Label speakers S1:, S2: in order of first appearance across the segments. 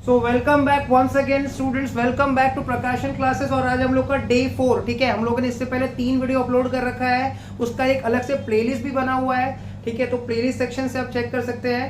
S1: So welcome back once again students, welcome back to Prakashan classes. और आज हम लोग का डे 4, ठीक है। हम लोगों ने इससे पहले 3 वीडियो अपलोड कर रखा है, उसका एक अलग से प्लेलिस्ट भी बना हुआ है, ठीक है। तो प्लेलिस्ट सेक्शन से आप चेक कर सकते हैं।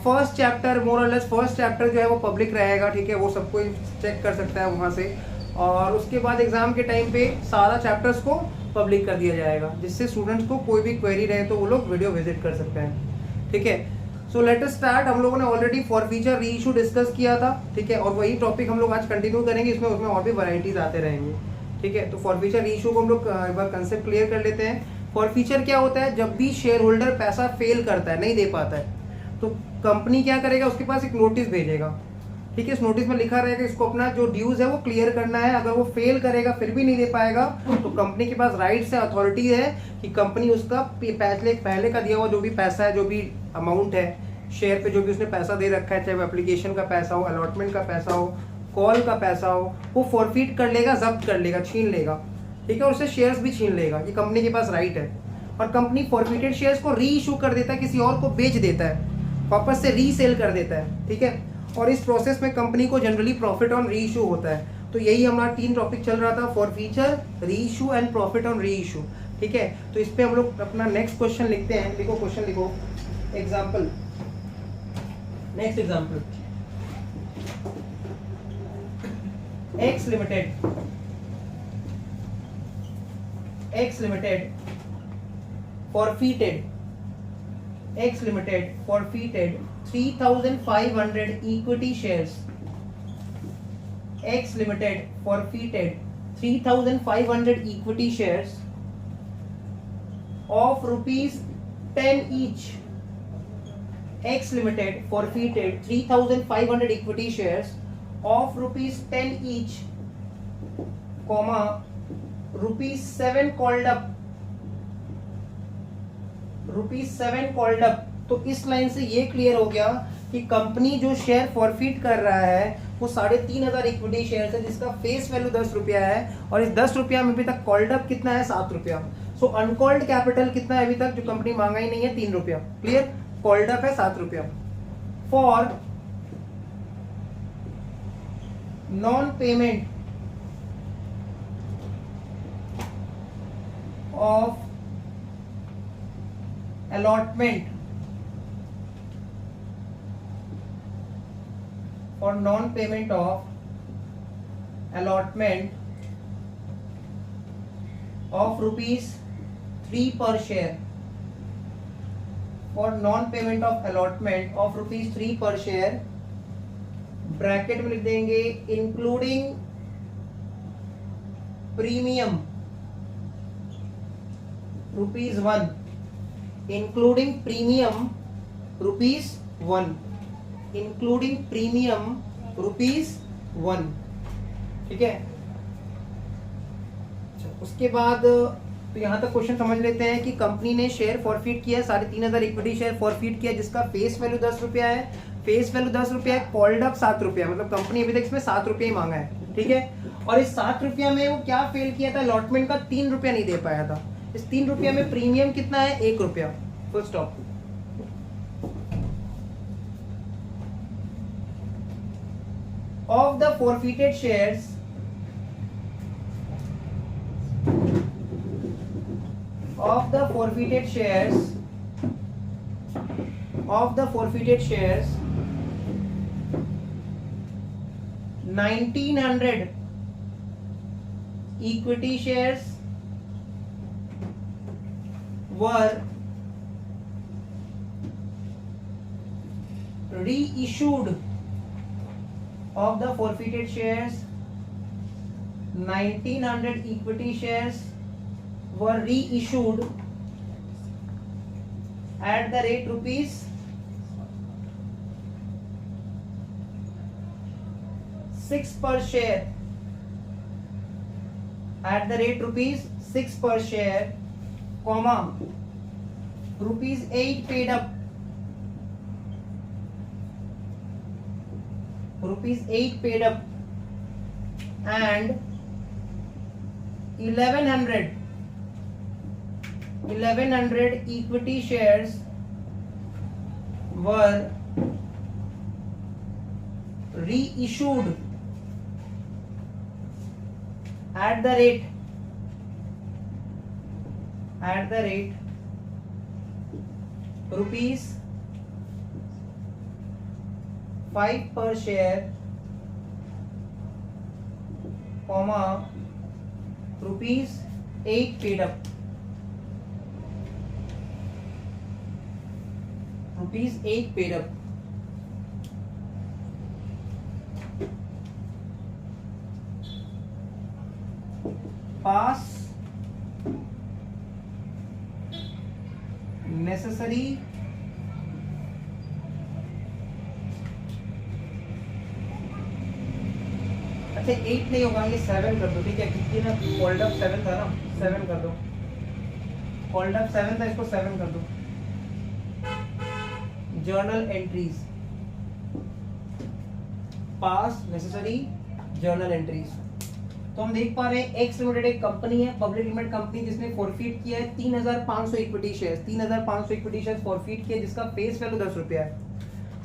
S1: फर्स्ट चैप्टर मोर और लेस फर्स्ट चैप्टर जो है वो पब्लिक रहेगा, ठीक है। वो सबको चेक कर सकता है वहाँ से। और उसके बाद एग्जाम के टाइम पे सारा चैप्टर्स को पब्लिक कर दिया जाएगा, जिससे स्टूडेंट्स को कोई भी क्वेरी रहे तो वो लोग वीडियो विजिट कर सकते हैं, ठीक है। So let us start. हम लोगों ने ऑलरेडी फॉर फीचर री इशू डिस्कस किया था, ठीक है। और वही टॉपिक हम लोग आज कंटिन्यू करेंगे, इसमें उसमें और भी वैरायटीज आते रहेंगे, ठीक है। तो फॉर फीचर री इशू को हम लोग एक बार कंसेप्ट क्लियर कर लेते हैं। फॉर फीचर क्या होता है? जब भी शेयर होल्डर पैसा फेल करता है, नहीं दे पाता है, तो कंपनी क्या करेगा, उसके पास एक नोटिस भेजेगा, ठीक है। इस नोटिस में लिखा रहेगा इसको अपना जो ड्यूज है वो क्लियर करना है। अगर वो फेल करेगा, फिर भी नहीं दे पाएगा, तो कंपनी के पास राइट्स है, अथॉरिटी है कि कंपनी उसका पहले का दिया हुआ जो भी पैसा है, जो भी अमाउंट है शेयर पे, जो भी उसने पैसा दे रखा है, चाहे वो एप्लीकेशन का पैसा हो, अलॉटमेंट का पैसा हो, कॉल का पैसा हो, वो फॉरफिट कर लेगा, जब्त कर लेगा, छीन लेगा, ठीक है। और उससे शेयर्स भी छीन लेगा, ये कंपनी के पास राइट है। और कंपनी फॉरफिटेड शेयर्स को री इशू कर देता है, किसी और को बेच देता है, वापस से रीसेल कर देता है, ठीक है। और इस प्रोसेस में कंपनी को जनरली प्रॉफिट ऑन री इशू होता है। तो यही हमारा 3 टॉपिक चल रहा था, फॉर फीचर, री इशू एंड प्रॉफिट ऑन री इशू, ठीक है। तो इस पे हम लोग अपना नेक्स्ट क्वेश्चन लिखते हैं। लिखो क्वेश्चन, लिखो example. Next example, x limited forfeited 3,500 equity shares. X Limited forfeited 3,500 equity shares of rupees 10 each. X Limited forfeited 3,500 equity shares of rupees 10 each, comma rupees 7 called up. तो इस line से ये clear हो गया कि company जो share forfeit कर रहा है वो 3,500 इक्विटी शेयर है, जिसका फेस वैल्यू 10 रुपया है। और इस 10 रुपया में अभी तक कॉल्ड अप कितना है? 7 रुपया। सो अनकॉल्ड कैपिटल कितना है अभी तक, जो कंपनी मांगा ही नहीं है? 3 रुपया। क्लियर? कॉल्ड अप है 7 रुपया। For non payment of allotment, for non-payment of allotment of rupees 3 per share, for non-payment of allotment of rupees 3 per share, bracket में लिख देंगे including premium ₹1, including premium ₹1, including premium ₹1, ठीक है। उसके बाद तो यहाँ तक क्वेश्चन समझ लेते हैं कि कंपनी ने शेयर फॉरफिट किया, 3,500 इक्विटी शेयर फॉरफिट किया, जिसका फेस वैल्यू 10 रुपया है। फेस वैल्यू 10 रुपया है, कॉल्ड अप 7 रुपया, मतलब कंपनी अभी तक इसमें 7 रुपया ही मांगा है, ठीक है। और इस 7 रुपया में वो क्या फेल किया था? अलॉटमेंट का 3 रुपया नहीं दे पाया था। इस 3 रुपया में प्रीमियम कितना है? 1 रुपया। Full stop. Of the forfeited shares, of the forfeited shares 1,900 equity shares were reissued. Of the forfeited shares, 1,900 equity shares were reissued at the rate rupees 6 per share, at the rate rupees 6 per share, comma rupees 8 paid up, and 1100 equity shares were reissued at the rate rupees 5 per share, comma rupees 8 paid up, rupees 8 paid up. Pass necessary अच्छा 8 नहीं होगा, ये 7 कर दो, ठीक है, क्योंकि ना कॉल्ड अप 7 था ना, 7 कर दो, कॉल्ड अप 7 था, इसको 7 कर दो। जर्नल एंट्रीज, पास नेसेसरी जर्नल एंट्रीज। तो हम देख पा रहे हैं एक्स लिमिटेड एक कंपनी है, पब्लिक लिमिटेड कंपनी, जिसने फॉरफीट किया है 3500 equity shares, 3500 equity shares forfeit किया, जिसका फेस वैल्यू 10 रुपया है।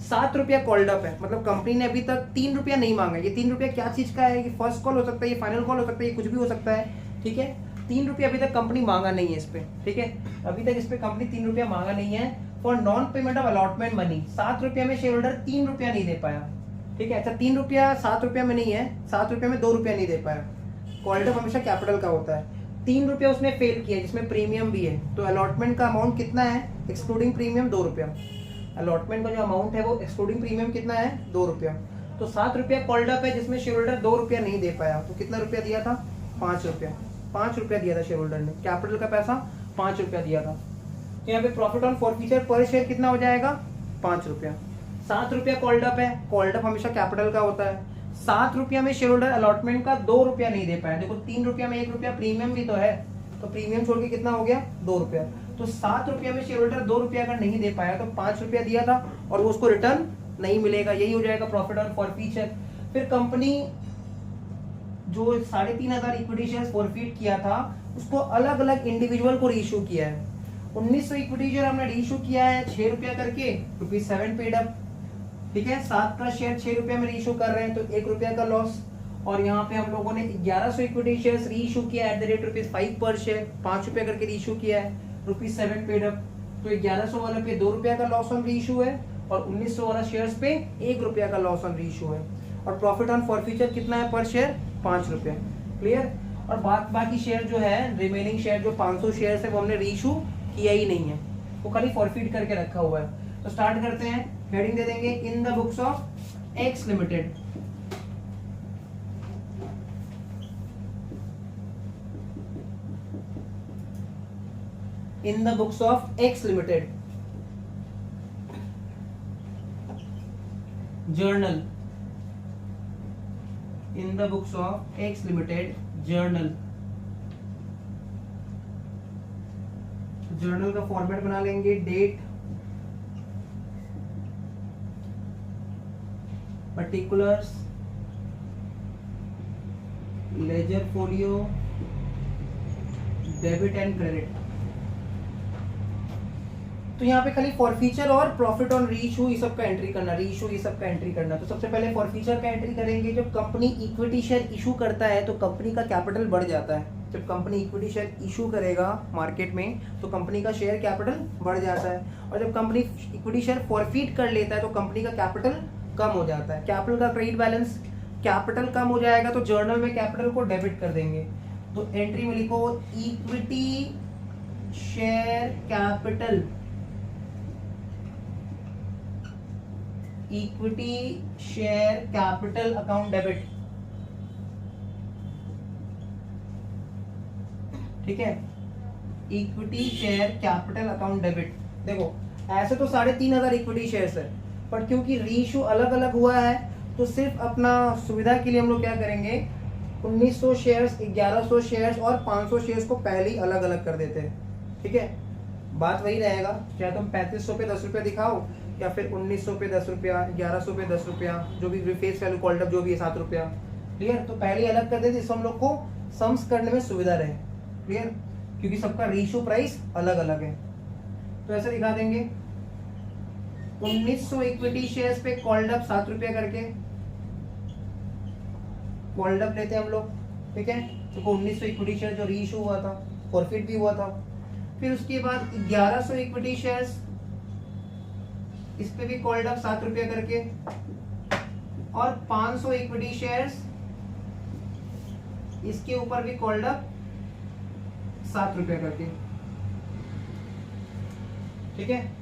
S1: 7 रुपया कॉल्ड अप है, मतलब कंपनी ने अभी तक 3 रुपया नहीं मांगा। ये 3 रुपया क्या चीज का है, कि फर्स्ट कॉल हो सकता है, ये फाइनल कॉल हो सकता है, ये कुछ भी हो सकता है, ठीक है। 3 रुपया अभी तक कंपनी मांगा नहीं है इस पे, ठीक है, अभी तक इस पे कंपनी 3 रुपया मांगा नहीं है for non payment of allotment money. 7 रुपया में शेयर होल्डर 3 रुपया नहीं दे पाया, ठीक है। अच्छा 3 रुपया 7 रुपया में नहीं है, 7 रुपया में 2 रुपया नहीं दे पाया। कॉल्ड अप हमेशा कैपिटल का होता है। 3 रुपया उसने फेल किया, जिसमें प्रीमियम भी है, तो अलॉटमेंट का अमाउंट कितना है एक्सक्लूडिंग प्रीमियम, 2 रुपया। अलॉटमेंट का जो अमाउंट है वो एक्सक्लूडिंग प्रीमियम कितना है, 2 रुपया। तो 7 रुपया कॉल्ड अप है, जिसमें शेयर होल्डर 2 रुपया नहीं दे पाया, तो कितना रुपया दिया था, 5 रुपया। 5 रुपया दिया था शेयर होल्डर ने, कैपिटल का पैसा 5 रुपया दिया था। तो यहाँ पे प्रॉफिट ऑन फॉरफीचर पर शेयर कितना हो जाएगा, 5 रुपया। 7 रुपया कॉल्ड अप है, कॉल्ड अप हमेशा कैपिटल का होता है। 7 रुपया में शेयर होल्डर अलॉटमेंट का 2 रुपया नहीं दे पाया। देखो 3 रुपया में 1 रुपया प्रीमियम भी तो है, तो प्रीमियम छोड़ के कितना हो गया, 2 रुपया। तो 7 रुपया में शेयर होल्डर 2 रुपया अगर नहीं दे पाया, तो 5 रुपया दिया था और वो उसको रिटर्न नहीं मिलेगा, यही हो जाएगा प्रॉफिट ऑन फॉरफीचर। फिर कंपनी जो 3500 इक्विटी शेयर फॉरफीट किया था, उसको अलग अलग इंडिविजुअल को रीइश्यू किया है। 1900 इक्विटी शेयर हमने रीइश्यू किया है 6 रुपया करके, ₹7 पेड अप, ठीक है। 7 का शेयर 6 रुपया में रीइश्यू कर रहे हैं, तो 1 रुपया का लॉस। और यहाँ पे हम लोगों ने 1100 इक्विटी शेयर्स रीइश्यू किया एट द रेट ₹5 पर शेयर, 5 रुपया करके रीइश्यू किया है, ₹7 पेड अप। तो 1100 वाले पे 2 रुपया का लॉस ऑन रीइश्यू है, और 1900 वाला शेयर्स पे 1 रुपया का लॉस ऑन रीइश्यू है। और प्रॉफिट ऑन फॉरफीचर कितना है पर शेयर, 5 रुपया, क्लियर। और बाकी शेयर जो है, रिमेनिंग शेयर जो 500 शेयर है, वो हमने रीइश्यू किया ही नहीं है, वो खाली फॉरफीट करके रखा हुआ है। तो स्टार्ट करते हैं, हेडिंग दे देंगे in the books of X limited. In the books of X limited journal, in the books of X limited journal. Journal का फॉर्मेट बना लेंगे, date, particulars, ledger folio, debit and credit. तो यहाँ पे खाली फॉरफीचर और प्रॉफिट ऑन रीइश्यू ये सब का एंट्री करना, रीइश्यू ये सब का एंट्री करना। तो सबसे पहले फॉरफीचर का एंट्री करेंगे। जब कंपनी इक्विटी शेयर इशू करता है, तो कंपनी का कैपिटल बढ़ जाता है। जब कंपनी इक्विटी शेयर इशू करेगा मार्केट में, तो कंपनी का शेयर कैपिटल बढ़ जाता है। और जब कंपनी इक्विटी शेयर फॉरफीट कर लेता है, तो कंपनी का कैपिटल कम हो जाता है। कैपिटल का क्रेडिट बैलेंस, कैपिटल कम हो जाएगा, तो जर्नल में कैपिटल को डेबिट कर देंगे। तो एंट्री में लिखो equity share capital, equity share capital account debit, ठीक है, equity share capital account debit. देखो ऐसे तो 3500 इक्विटी शेयर्स है, पर क्योंकि रीइश्यू अलग अलग हुआ है, तो सिर्फ अपना सुविधा के लिए हम लोग क्या करेंगे, 1900 शेयर्स, 1100 शेयर्स और 500 शेयर्स को पहले ही अलग अलग कर देते हैं, ठीक है। बात वही रहेगा, चाहे तुम 3500 पे 10 रुपया दिखाओ, या फिर 1900 पे 10 रुपया, 1100 पे 10 रुपया, जो भी फेस वैल्यू कॉल्ड अप जो भी है 7 रुपया, क्लियर। तो पहले ही अलग कर देते, इससे हम लोग को सम्स करने में सुविधा रहे, क्लियर, क्योंकि सबका रीइश्यू प्राइस अलग अलग है। तो ऐसे दिखा देंगे 1900 इक्विटी शेयर्स पे कॉल्ड अप 7 रुपया करके, कॉल्ड अप लेते हैं हम लोग, ठीक है। तो 1900 इक्विटी शेयर जो री इशू हुआ था, फॉरफिट भी हुआ था। फिर उसके बाद 1100 इक्विटी शेयर्स, इस पे भी कॉल्ड अप 7 रुपया करके, और 500 इक्विटी शेयर्स, इसके ऊपर भी कॉल्ड अप 7 रुपया करके, ठीक है।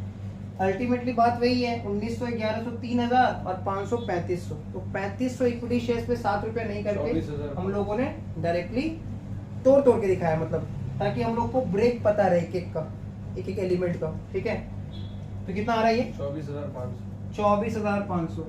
S1: अल्टीमेटली बात वही है, 1900, 1100, 3000 और 500, 3500। तो 3500 इक्विटी शेयर्स पे 7 रुपया नहीं करके हम लोगों ने डायरेक्टली तोड़ के दिखाया, मतलब ताकि हम लोग को ब्रेक पता रहे एक एक एलिमेंट का, ठीक है। तो कितना आ रहा है ये 24,500।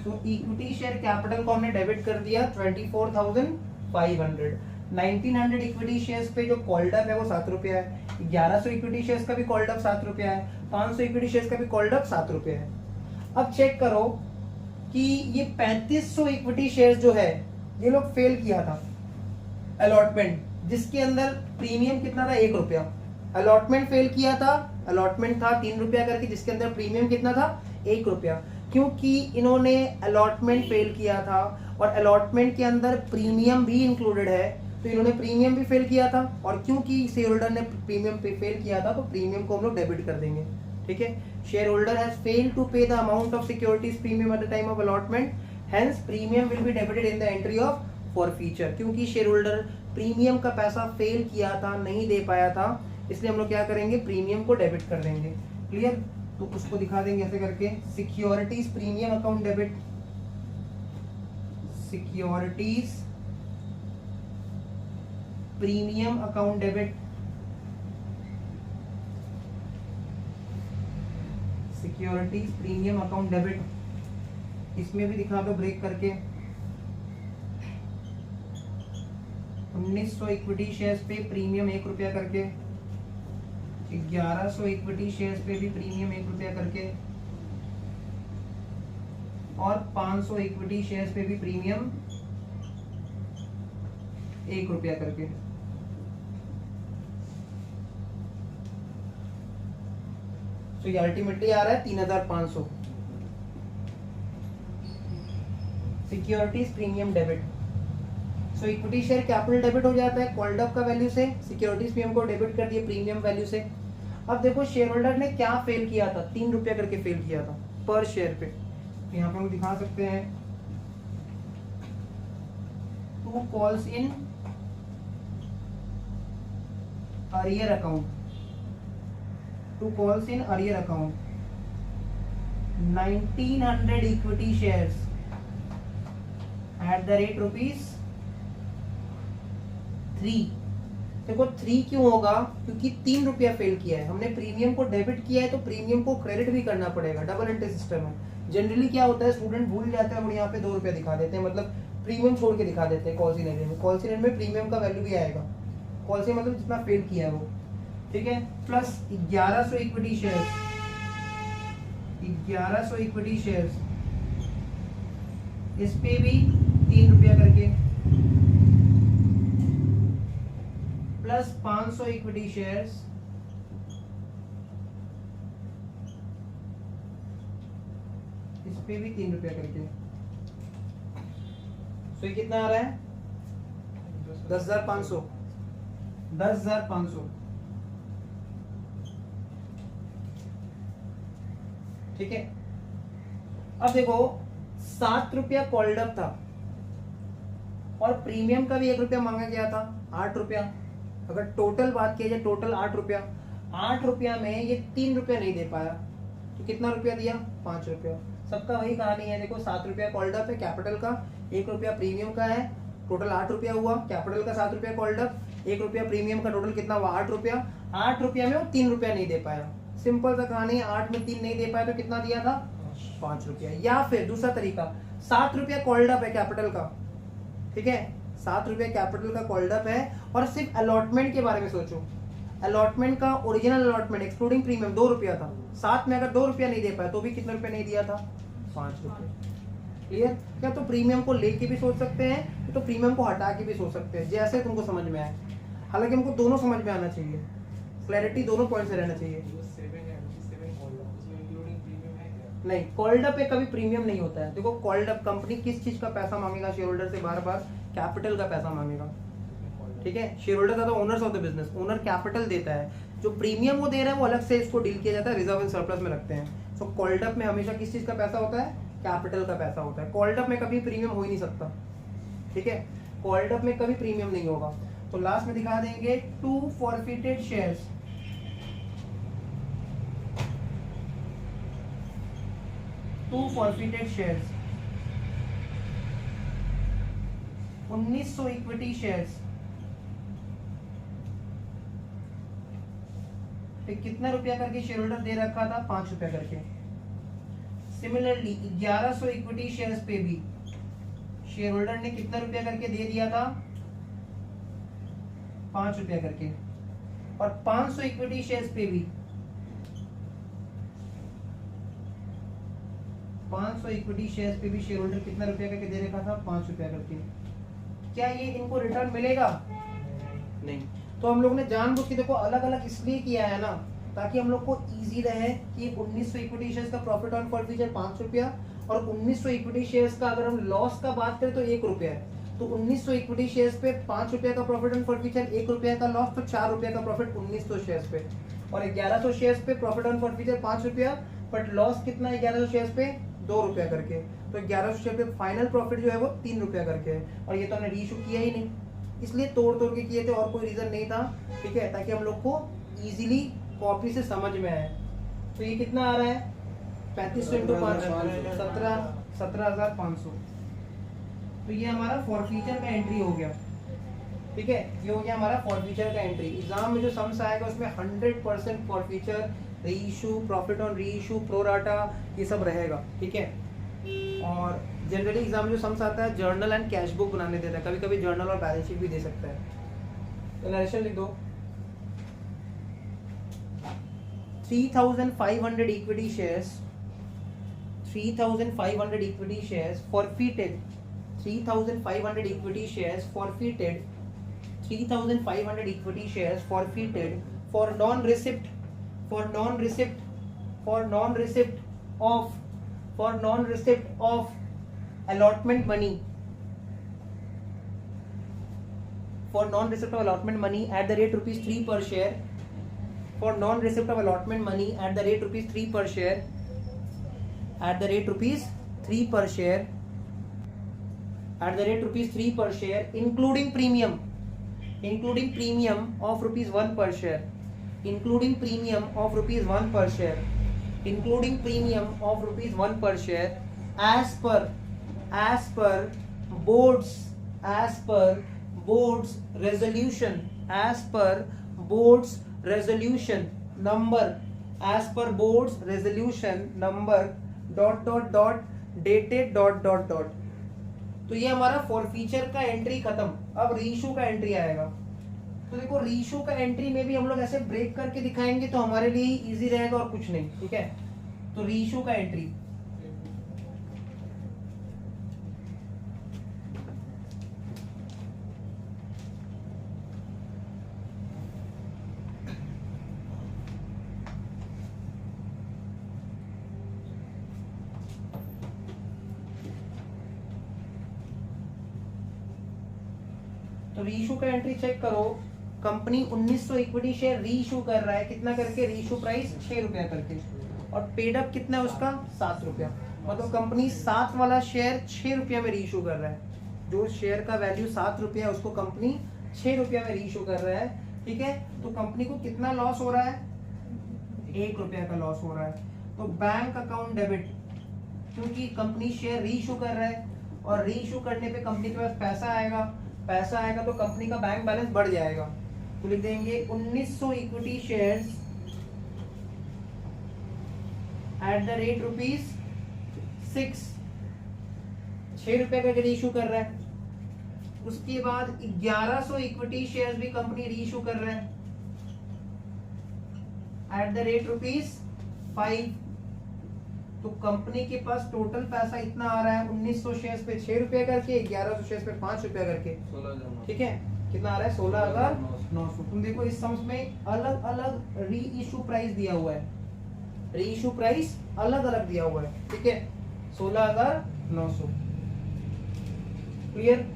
S1: तो इक्विटी शेयर कैपिटल को हमने डेबिट कर दिया 24,500। 1900 इक्विटी शेयर्स पे जो कॉल्ड अप है वो 7 रुपया है, 1100 इक्विटी शेयर्स का भी कॉल्ड अप 7 रुपया है, 500 इक्विटी शेयर्स का भी कॉल्ड अप 7 रुपया है। अब चेक करो कि ये 3500 इक्विटी शेयर्स जो है ये लोग फेल किया था अलॉटमेंट, जिसके अंदर प्रीमियम कितना था 1 रुपया। अलॉटमेंट फेल किया था, अलॉटमेंट था 3 रुपया करके, जिसके अंदर प्रीमियम कितना था 1 रुपया। क्योंकि इन्होंने अलॉटमेंट फेल किया था और अलॉटमेंट के अंदर प्रीमियम भी इंक्लूडेड है, तो इन्होंने प्रीमियम भी फेल किया था। और क्योंकि शेयर होल्डर ने प्रीमियम पे फेल किया था तो प्रीमियम को हम लोग डेबिट कर देंगे, ठीक है। Share holder has failed to pay the amount of securities premium at the time of allotment, hence premium will be debited in the entry of forfeiture. क्योंकि शेयर होल्डर प्रीमियम का पैसा फेल किया था, नहीं दे पाया था, इसलिए हम लोग क्या करेंगे, प्रीमियम को डेबिट कर देंगे। क्लियर? तो उसको दिखा देंगे ऐसे करके, securities premium account debit, securities premium account debit, securities premium account debit. इसमें भी दिखा दो ब्रेक करके। 1900 इक्विटी शेयर्स पे प्रीमियम 1 रुपया करके, 1100 इक्विटी शेयर्स पे भी प्रीमियम 1 रुपया करके, और 500 इक्विटी शेयर्स पे भी प्रीमियम 1 रुपया करके। तो ये अल्टीमेटली आ रहा है 3500। Securities premium debit. So equity share capital debit हो जाता है कॉल्ड अप का वैल्यू से, सिक्योरिटीज प्रीमियम को डेबिट कर दिए प्रीमियम वैल्यू से। अब देखो शेयर होल्डर ने क्या फेल किया था, 3 रुपया करके फेल किया था पर शेयर पे। तो यहाँ पे हम दिखा सकते हैं, to calls in arrear account, to calls in arrear account, 1900 equity shares at the rate ₹3। देखो 3 क्यों होगा, क्योंकि 3 रुपया फेल किया है, हमने प्रीमियम को डेबिट किया है तो प्रीमियम को क्रेडिट भी करना पड़ेगा, डबल एंट्री सिस्टम है। जनरली क्या होता है, स्टूडेंट भूल जाते हैं और यहाँ पे 2 रुपया दिखा देते हैं, मतलब प्रीमियम छोड़ के दिखा देते हैं कॉल्स इन एरियर में। कॉल्स इन एरियर में प्रीमियम का वैल्यू भी आएगा, कॉल्स इन मतलब जितना फेल किया है वो, ठीक है। Plus 1100 equity shares, 1100 equity shares, इस पे भी 3 रुपया करके, प्लस 500 इक्विटी शेयर्स, इस पे भी 3 रुपया करके। तो ये कितना आ रहा है 10,500, 10,500, ठीक है। अब देखो 7 रुपया कॉल्ड अप था और प्रीमियम का भी 1 रुपया मांगा गया था, 8 रुपया। अगर टोटल बात की जाए, टोटल 8 रुपया, 8 रुपया में ये 3 रुपया नहीं दे पाया, तो कितना रुपया दिया 5 रुपया। सबका वही कहानी है, देखो 7 रुपया कॉल्ड अप है कैपिटल का, 1 रुपया प्रीमियम का है, टोटल 8 रुपया हुआ। कैपिटल का 7 रुपया कॉल्ड अप, 1 रुपया प्रीमियम का, टोटल कितना हुआ 8 रुपया। 8 रुपया में वो 3 रुपया नहीं दे पाया, सिंपल सा कहानी है। 8 में 3 नहीं दे पाया तो कितना दिया था 5 रुपया। या फिर दूसरा तरीका, 7 रुपया कॉल्ड अप है कैपिटल का, ठीक है, 7 रुपया कैपिटल का कॉल्ड अप है, और सिर्फ अलॉटमेंट के बारे में सोचो। अलॉटमेंट का ओरिजिनल अलॉटमेंट एक्सक्लूडिंग प्रीमियम 2 रुपया था, 7 में अगर 2 रुपया नहीं दे पाया तो भी कितना रुपया नहीं दिया था 5 रुपये। क्लियर? क्या तो प्रीमियम को लेके भी सोच सकते हैं, तो प्रीमियम को हटा के भी सोच सकते हैं, जैसे तुमको समझ में आए। हालांकि हमको दोनों समझ में आना चाहिए, क्लैरिटी दोनों पॉइंट से रहना चाहिए। नहीं, कॉल्ड अप पे कभी प्रीमियम नहीं होता है। देखो कॉल्ड अप कंपनी किस चीज का पैसा मांगेगा शेयर होल्डर से? बार बार कैपिटल का पैसा मांगेगा, ठीक है। शेयर होल्डर तो owners of the business, owner capital देता है, जो प्रीमियम वो दे रहा है वो अलग से इसको डील किया जाता है, रिजर्व एंड सरप्लस में रखते हैं। सो कॉल्ड अप में हमेशा किस चीज का पैसा होता है? कैपिटल का पैसा होता है। कॉल्ड अप में कभी प्रीमियम हो ही नहीं सकता, ठीक है। कॉल्ड अप में कभी प्रीमियम नहीं होगा। तो लास्ट में दिखा देंगे 2 forfeited shares, 2 forfeited shares, 1900 equity shares पे कितना रुपया करके शेयर होल्डर दे रखा था? 5 रुपया करके। सिमिलरली 1100 इक्विटी शेयर्स पे भी शेयर होल्डर ने कितना रुपया करके दे दिया था? 5 रुपया करके। और 500 इक्विटी शेयर्स पे भी 500 इक्विटी शेयर्स पे भी शेयर होल्डर कितना रुपया करके दे रखा था? 5 रुपया करके। क्या ये इनको रिटर्न मिलेगा? नहीं। तो हम लोग ने जानबूझ के देखो अलग अलग इसलिए किया है ना, ताकि हम लोग को इजी रहे कि 1900 इक्विटी शेयर्स का प्रॉफिट ऑन फॉरफीचर 5 रुपया, और 1900 इक्विटी शेयर्स का अगर हम लॉस का बात करें तो 1 रुपया है। तो 1900 इक्विटी शेयर्स पे 5 रुपया का प्रॉफिट ऑन फॉरफीचर, 1 रुपया का लॉस, तो 4 रुपया का प्रॉफिट 1900 शेयर्स पे। और 1100 शेयर्स पे प्रॉफिट ऑन फॉरफीचर 5 रुपया, बट लॉस कितना है 1100 शेयर्स पे? 2 रुपया करके। तो 1100 शेयर पे फाइनल प्रॉफिट जो है वो 3 रुपया करके है। और ये तो हमने रीइशू किया ही नहीं, इसलिए तोड़ तोड़ के किए थे, और कोई रीजन नहीं था, ठीक है, ताकि हम लोग को इजीली कॉपी से समझ में आए। तो ये कितना आ रहा है? 3500 इंटू 5, 17,500। तो ये हमारा फॉरफीचर का एंट्री हो गया, ठीक है। ये हो गया हमारा फॉरफीचर का एंट्री। एग्जाम में जो सम्स आएगा उसमें 100% forfeiture, reissue, profit on reissue, pro rata, ये सब रहेगा, ठीक है। और जनरली एग्जाम में जो सम्स आता है जर्नल एंड कैश बुक बनाने देता है, कभी कभी जर्नल और बैलेंस शीट भी दे सकता है। तो नरेशन लिख दो। 3,500 equity shares, 3,500 equity shares forfeited, 3,500 equity shares forfeited, 3,500 equity shares forfeited for non-receipt, for non-receipt, for non-receipt of, for non-receipt of allotment money, for non-receipt of allotment money at the rate rupees 3 per share, for non-receipt of allotment money at the rate rupees 3 per share, at the rate rupees 3 per share, at the rate rupees 3 per share, including premium, including premium of rupees 1 per share, including premium of rupees 1 per share, including premium of rupees 1 per share, as per board's, as per board's resolution, as per board's resolution number, as per board's resolution number dot dot dot dated dot dot dot। तो ये हमारा forfeiture का entry खत्म। अब reissue का entry आएगा। तो देखो रीइशू का एंट्री में भी हम लोग ऐसे ब्रेक करके दिखाएंगे तो हमारे लिए इजी रहेगा और कुछ नहीं, ठीक है। तो रीइशू का एंट्री, तो रीइशू का एंट्री चेक करो। कंपनी 1900 इक्विटी शेयर रीइशू कर रहा है, कितना करके? रीइशू प्राइस 6 रुपया करके, और पेड अप कितना है उसका? 7 रुपया। मतलब कंपनी 7 वाला शेयर 6 रुपया में रीइशू कर रहा है। जो शेयर का वैल्यू 7 रुपया है उसको कंपनी 6 रुपया में रीइशू कर रहा है, ठीक है। तो कंपनी को कितना लॉस हो रहा है? 1 रुपया का लॉस हो रहा है। तो बैंक अकाउंट डेबिट, क्योंकि कंपनी शेयर रीइशू कर रहा है और रीइशू करने पे कंपनी के पास पैसा आएगा, पैसा आएगा तो कंपनी का बैंक बैलेंस बढ़ जाएगा। तो लिख देंगे 1900 equity shares at the rate rupees 6, 6 रुपए का रीइशू कर रहा है। उसके बाद 1100 इक्विटी शेयर्स भी कंपनी रीइशू कर रहा है एट द रेट रुपीज 5। तो कंपनी के पास टोटल पैसा इतना आ रहा है 1900 शेयर्स पे 6 रुपया करके, 1100 शेयर्स पे 5 रुपया करके, ठीक है। कितना आ रहा है? 16,900। तुम देखो इस सम्स में अलग अलग री इशू प्राइस दिया हुआ है, रीइश्यू प्राइस अलग अलग दिया हुआ है, ठीक है, 16,900। क्लियर।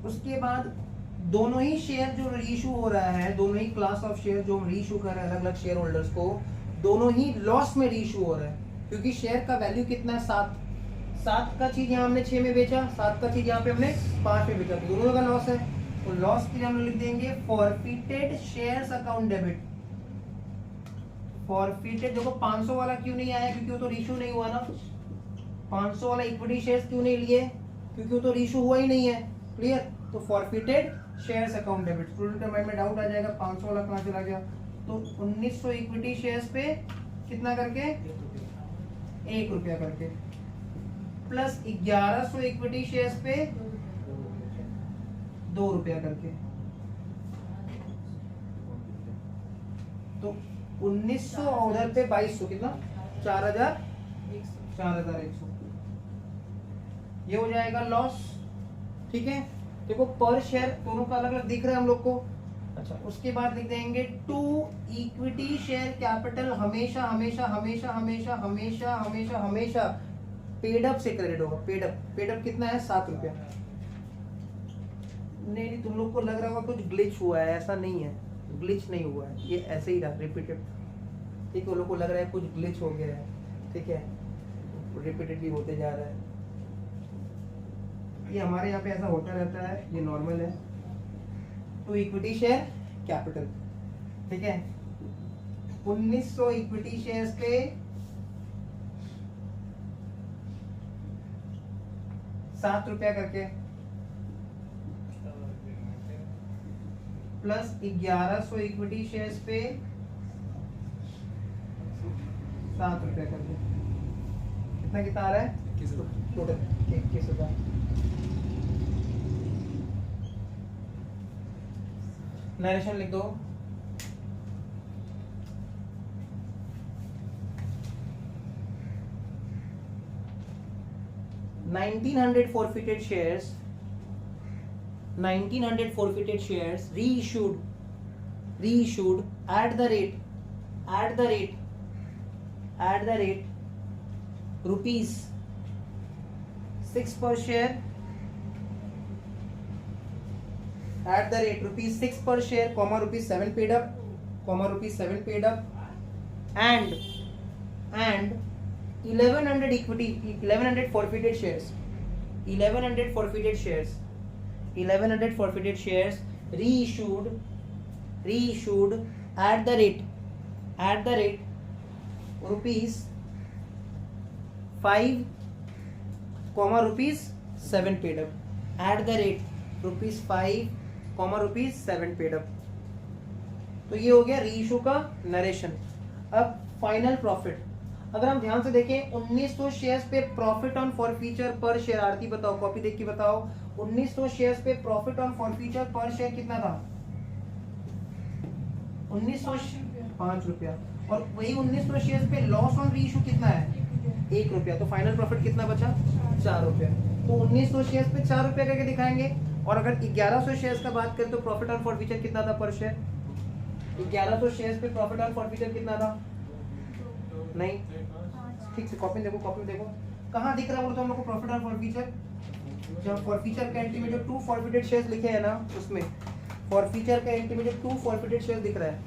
S1: उसके बाद दोनों ही शेयर जो रीइश्यू हो रहा है, दोनों ही क्लास ऑफ शेयर जो हम रीइश्यू कर रहे हैं अलग अलग शेयर होल्डर्स को, दोनों ही लॉस में रीइश्यू हो रहा है, क्योंकि शेयर का वैल्यू कितना है 7। 7 का चीज यहाँ हमने 6 में बेचा, 7 का चीज यहाँ पे हमने 5 में बेचा, दोनों का लॉस है। तो लॉस के लिए हम लिख देंगे forfeited shares account debit. Forfeited, देखो 500 वाला क्यों नहीं आया, क्योंकि वो तो रीइश्यू नहीं हुआ ना। 500 वाला इक्विटी शेयर्स क्यों नहीं लिए, क्योंकि वो तो रीइश्यू हुआ ही नहीं है। क्लियर। तो forfeited shares account debit. Student के माइंड में डाउट आ जाएगा 500 वाला कहाँ चला गया, तो 1900 इक्विटी शेयर्स पे कितना करके, 1 रुपया करके, प्लस 1100 इक्विटी शेयर्स पे 2 रुपया करके, तो 1900 और उधर पे 2200, कितना 4,100। ये हो जाएगा लॉस, ठीक है। देखो पर शेयर दोनों का अलग अलग दिख रहा है हम लोग को। अच्छा, उसके बाद लिख देंगे टू इक्विटी शेयर कैपिटल हमेशा हमेशा हमेशा हमेशा हमेशा हमेशा हमेशा पेड अप से क्रेडिट होगा। पेड अप कितना है, 7 रुपया। नहीं, तुम लोग को लग रहा होगा कुछ ग्लिच हुआ है, ऐसा नहीं है, ग्लिच नहीं हुआ है, ये ऐसे ही रहा रिपीटेड, ठीक है। वो लोग को लग रहा है कुछ ग्लिच हो गया है, ठीक है, रिपीटेडली होते जा रहा है, ये हमारे यहाँ पे ऐसा होता रहता है, ये नॉर्मल है। तो इक्विटी शेयर कैपिटल, ठीक है, 1900 इक्विटी शेयर्स पे 7 रुपया करके, प्लस 1100 इक्विटी शेयर्स पे 7 रुपया करके, कितना आ रहा है टोटल 21,000। नरेशन लिख दो। $1,900 forfeited shares, 1900 forfeited shares reissued at the rate rupees 6 per share, at the rate rupees 6 per share, comma rupees 7 paid up, and 1100 equity, 1100 forfeited shares, 1100 forfeited shares reissued at the rate rupees 5, comma rupees 7 paid up, at the rate rupees 5, comma rupees 7 paid up। तो ये हो गया reissue का narration. अब final profit, अगर हम ध्यान से देखें 1900 शेयर्स पे प्रॉफिट ऑन फॉरफीचर पर शेयर, आरती बताओ, कॉपी देख के बताओ, 1900 शेयर्स पे प्रॉफिट ऑन फॉरफीचर पर शेयर कितना था, 5 रुपया, और वही 1900 शेयर्स पे लॉस ऑन रीइश्यू कितना है, 1 रुपया। तो फाइनल प्रॉफिट कितना बचा, 4 रुपया। तो 1900 शेयर्स पे 4 रुपया करके दिखाएंगे। और अगर 1100 शेयर्स का बात करें तो प्रॉफिट ऑन फॉरफीचर कितना था पर शेयर, 1100 शेयर्स पे प्रॉफिट ऑन फॉरफीचर कितना था, नहीं, ठीक से कॉपी देखो, कहाँ दिख रहा है बोलो तो हम लोग को प्रॉफिट ऑन फॉरफीचर, जब फॉरफीचर का एंट्री में जो 2 फॉरफिटेड शेयर्स लिखे हैं ना, उसमें फॉरफीचर का एंट्री में जो 2 फॉरफिटेड शेयर्स दिख रहा है,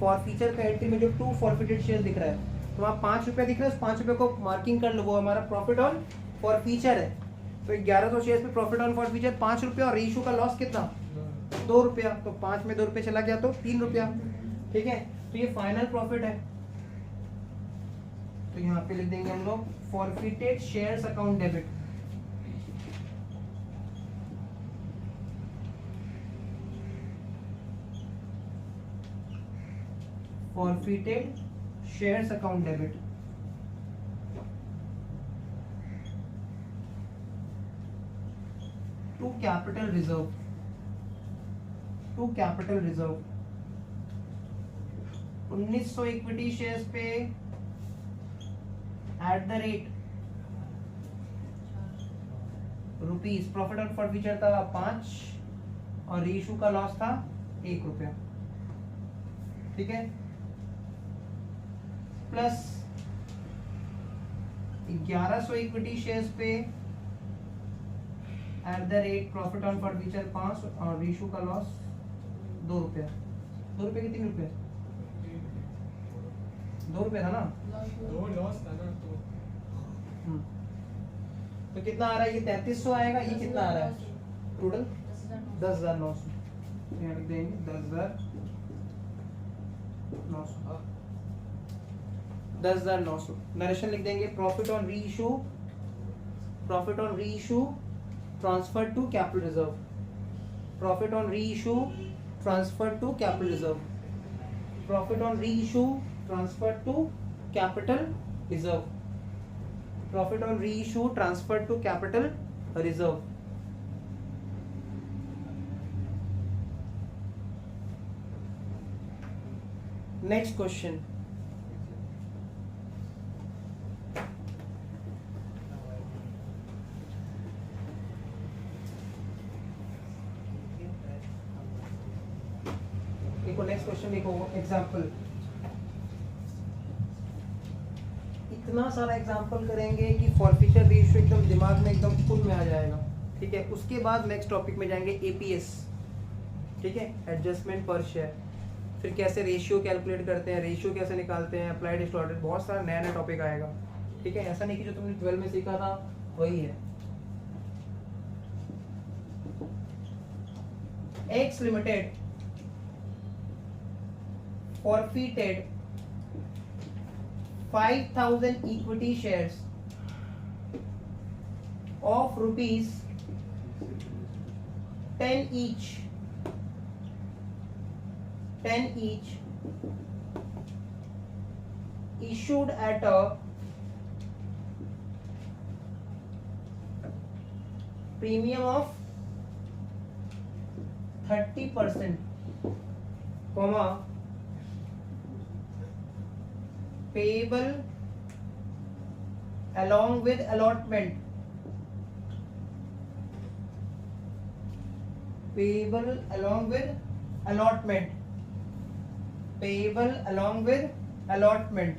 S1: फॉरफीचर का एंट्री में जो 2 फॉरफिटेड शेयर्स दिख रहा है, तो वहाँ 5 रुपया दिख रहा है, उस 5 रुपये को मार्किंग कर लो, वो हमारा प्रॉफिट ऑन फॉरफीचर है। तो 1100 शेयर्स पे प्रॉफिट ऑन फॉरफीचर 5 रुपया, और रीइश्यू का लॉस कितना, 2 रुपया, तो 5 में 2 रुपये चला गया तो 3 रुपया, ठीक है। तो ये फाइनल प्रॉफिट है। तो यहाँ पे लिख देंगे हम लोग forfeited shares account debit, forfeited shares account debit, to capital reserve, 1900 equity shares पे at the rate rupees, profit on forfeiture था 5 और रीइश्यू का लॉस था 1 रुपया, ठीक है। प्लस 1100 इक्विटी शेयर्स पे at the rate profit on furniture 5 और रीशू का लॉस 2 रुपया। 2 रुपये के 3 रुपये 2 रुपये था ना,
S2: 2 लॉस था ना
S1: तो कितना आ रहा है? ये 3300 आएगा। ये कितना आ रहा है टोटल? 10,900। यहाँ लिख देंगे 10,900। 10,900 नरेशन लिख देंगे। Profit on reissue, profit on reissue transfer to capital reserve, profit on reissue transfer to capital reserve, profit on reissue transfer to capital reserve, profit on reissue transfer to capital reserve. Next question, देखो next question देखो example. इतना सारा example करेंगे कि forfeiture ratio एकदम दिमाग में एकदम फुल में आ जाएगा। ठीक है, उसके बाद नेक्स्ट टॉपिक में जाएंगे एपीएस। ठीक है, एडजस्टमेंट पर शेयर, फिर कैसे रेशियो कैलकुलेट करते हैं, रेशियो कैसे निकालते हैं, अप्लाइड डिस्टॉर्टेड, बहुत सारा नया नया टॉपिक आएगा। ठीक है, ऐसा नहीं कि जो तुमने 12 में सीखा था वही है। X limited forfeited 5,000 equity shares of rupees 10 each, 10 each, issued at a premium of 30%, comma payable along with allotment, payable along with allotment, payable along with allotment,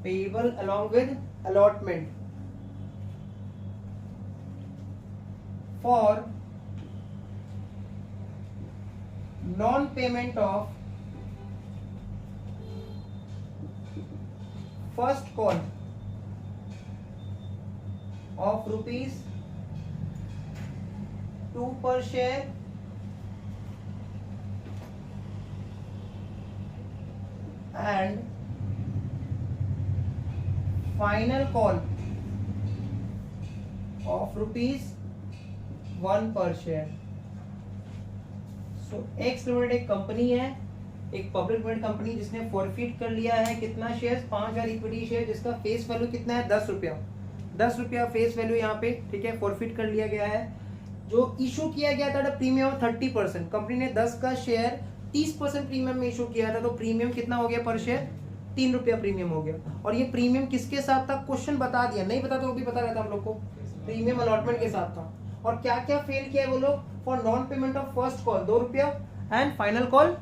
S1: payable along with allotment for non-payment of first call of rupees 2 per share and final call of rupees 1 per share। So x limited एक company है, एक public limited company जिसने forfeit कर लिया है कितना share? 5,000 equity share, जिसका face value कितना है? 10 रुपया। 10 रुपया फेस वैल्यू यहाँ पे। ठीक है, फॉरफिट कर लिया गया है। जो इशू किया गया था प्रीमियम 30%, कंपनी ने 10 का शेयर 30% प्रीमियम में इशू किया था, तो प्रीमियम कितना हो गया पर शेयर? 3 रुपया प्रीमियम हो गया। और ये प्रीमियम किसके साथ था? क्वेश्चन बता दिया, नहीं पता तो वो भी पता रहता हम लोग को। प्रीमियम अलॉटमेंट के साथ था। और क्या क्या फेल किया है वो लोग? For non payment of first call 2 रुपया एंड फाइनल कॉल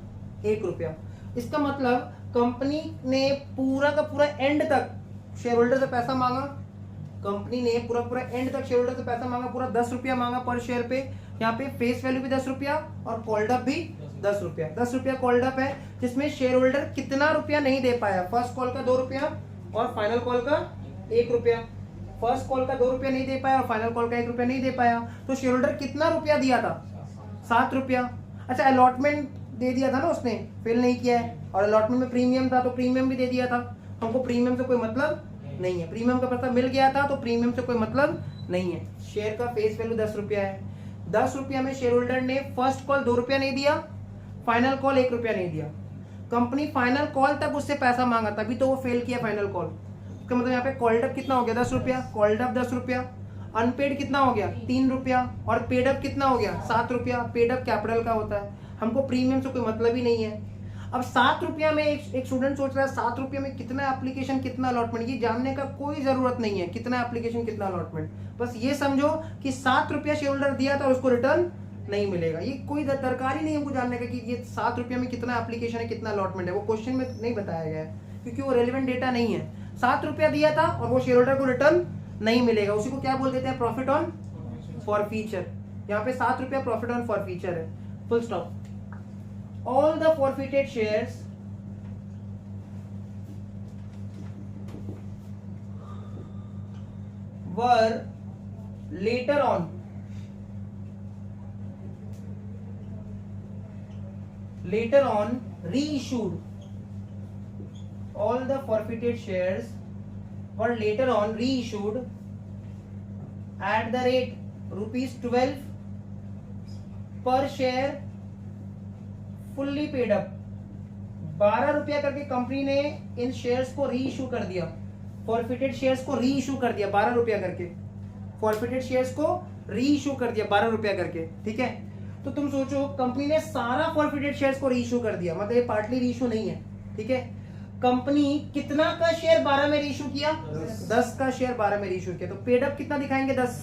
S1: 1 रुपया। इसका मतलब कंपनी ने पूरा का पूरा एंड तक शेयर होल्डर से पैसा मांगा, कंपनी ने पूरा एंड तक शेयर होल्डर से पैसा मांगा, पूरा 10 रुपया मांगा पर शेयर पे। यहाँ पे फेस वैल्यू भी 10 रुपया और कॉल्ड अप भी 10 रुपया। 10 रुपया कॉल्ड अप है, जिसमें शेयर होल्डर कितना रुपया नहीं दे पाया? फर्स्ट कॉल का 2 रुपया और फाइनल कॉल का 1 रुपया। फर्स्ट कॉल का 2 रुपया नहीं दे पाया और फाइनल कॉल का 1 रुपया नहीं दे पाया, तो शेयर होल्डर कितना रुपया दिया था? 7 रुपया। अच्छा, अलॉटमेंट दे दिया था ना उसने, फेल नहीं किया है, और अलॉटमेंट में प्रीमियम था तो प्रीमियम भी दे दिया था। हमको प्रीमियम से कोई मतलब नहीं है, प्रीमियम का पता मिल गया था तो प्रीमियम से कोई मतलब नहीं है। शेयर का फेस वैल्यू 10 रुपया है। 10 रुपया में शेयर होल्डर ने फर्स्ट कॉल 2 रुपया नहीं दिया, फाइनल कॉल 1 रुपया नहीं दिया। कंपनी फाइनल कॉल तक उससे पैसा मांगा, तभी तो वो फेल किया फाइनल कॉल। इसका मतलब यहाँ पे कॉल्ड अप कितना हो गया? 10 रुपया। कॉल्ड अप 10 रुपया, अनपेड कितना हो गया? 3 रुपया, और पेड अप कितना हो गया? 7 रुपया। पेड अप कैपिटल का होता है, हमको प्रीमियम से कोई मतलब ही नहीं है। अब 7 रुपया में एक स्टूडेंट सोच रहा है 7 रुपया में कितना एप्लीकेशन कितना अलॉटमेंट, ये जानने का कोई जरूरत नहीं है कितना एप्लीकेशन कितना अलॉटमेंट। बस ये समझो कि 7 रुपया शेयर होल्डर दिया था और उसको रिटर्न नहीं मिलेगा। ये कोई दरकार ही नहीं हमको जानने का कि ये 7 रुपये में कितना एप्लीकेशन है, कितना अलॉटमेंट है, वो क्वेश्चन में नहीं बताया गया है क्योंकि वो रेलिवेंट डेटा नहीं है। 7 रुपया दिया था और वो शेयर होल्डर को रिटर्न नहीं मिलेगा, उसी को क्या बोल देते हैं, प्रॉफिट ऑन फॉरफीचर। यहाँ पे 7 रुपया प्रॉफिट ऑन फॉरफीचर है, full stop. All the forfeited shares were later on reissued. All the forfeited shares were later on reissued at the rate ₹12 per share fully paid up। 12 रुपया करके company ने इन shares को reissue कर दिया, forfeited shares को reissue कर दिया 12 रुपया करके, फॉरफिटेड शेयर्स को रीइश्यू कर दिया 12 रुपया करके, ठीक है। तो तुम सोचो कंपनी ने सारा फॉरफिटेड शेयर्स को रीइश्यू कर दिया, मतलब ये पार्टली रीइश्यू नहीं है, ठीक है। कंपनी कितना का शेयर 12 में रीइश्यू किया, 10 का शेयर 12 में रीइश्यू किया, तो पेड अप कितना दिखाएंगे 10,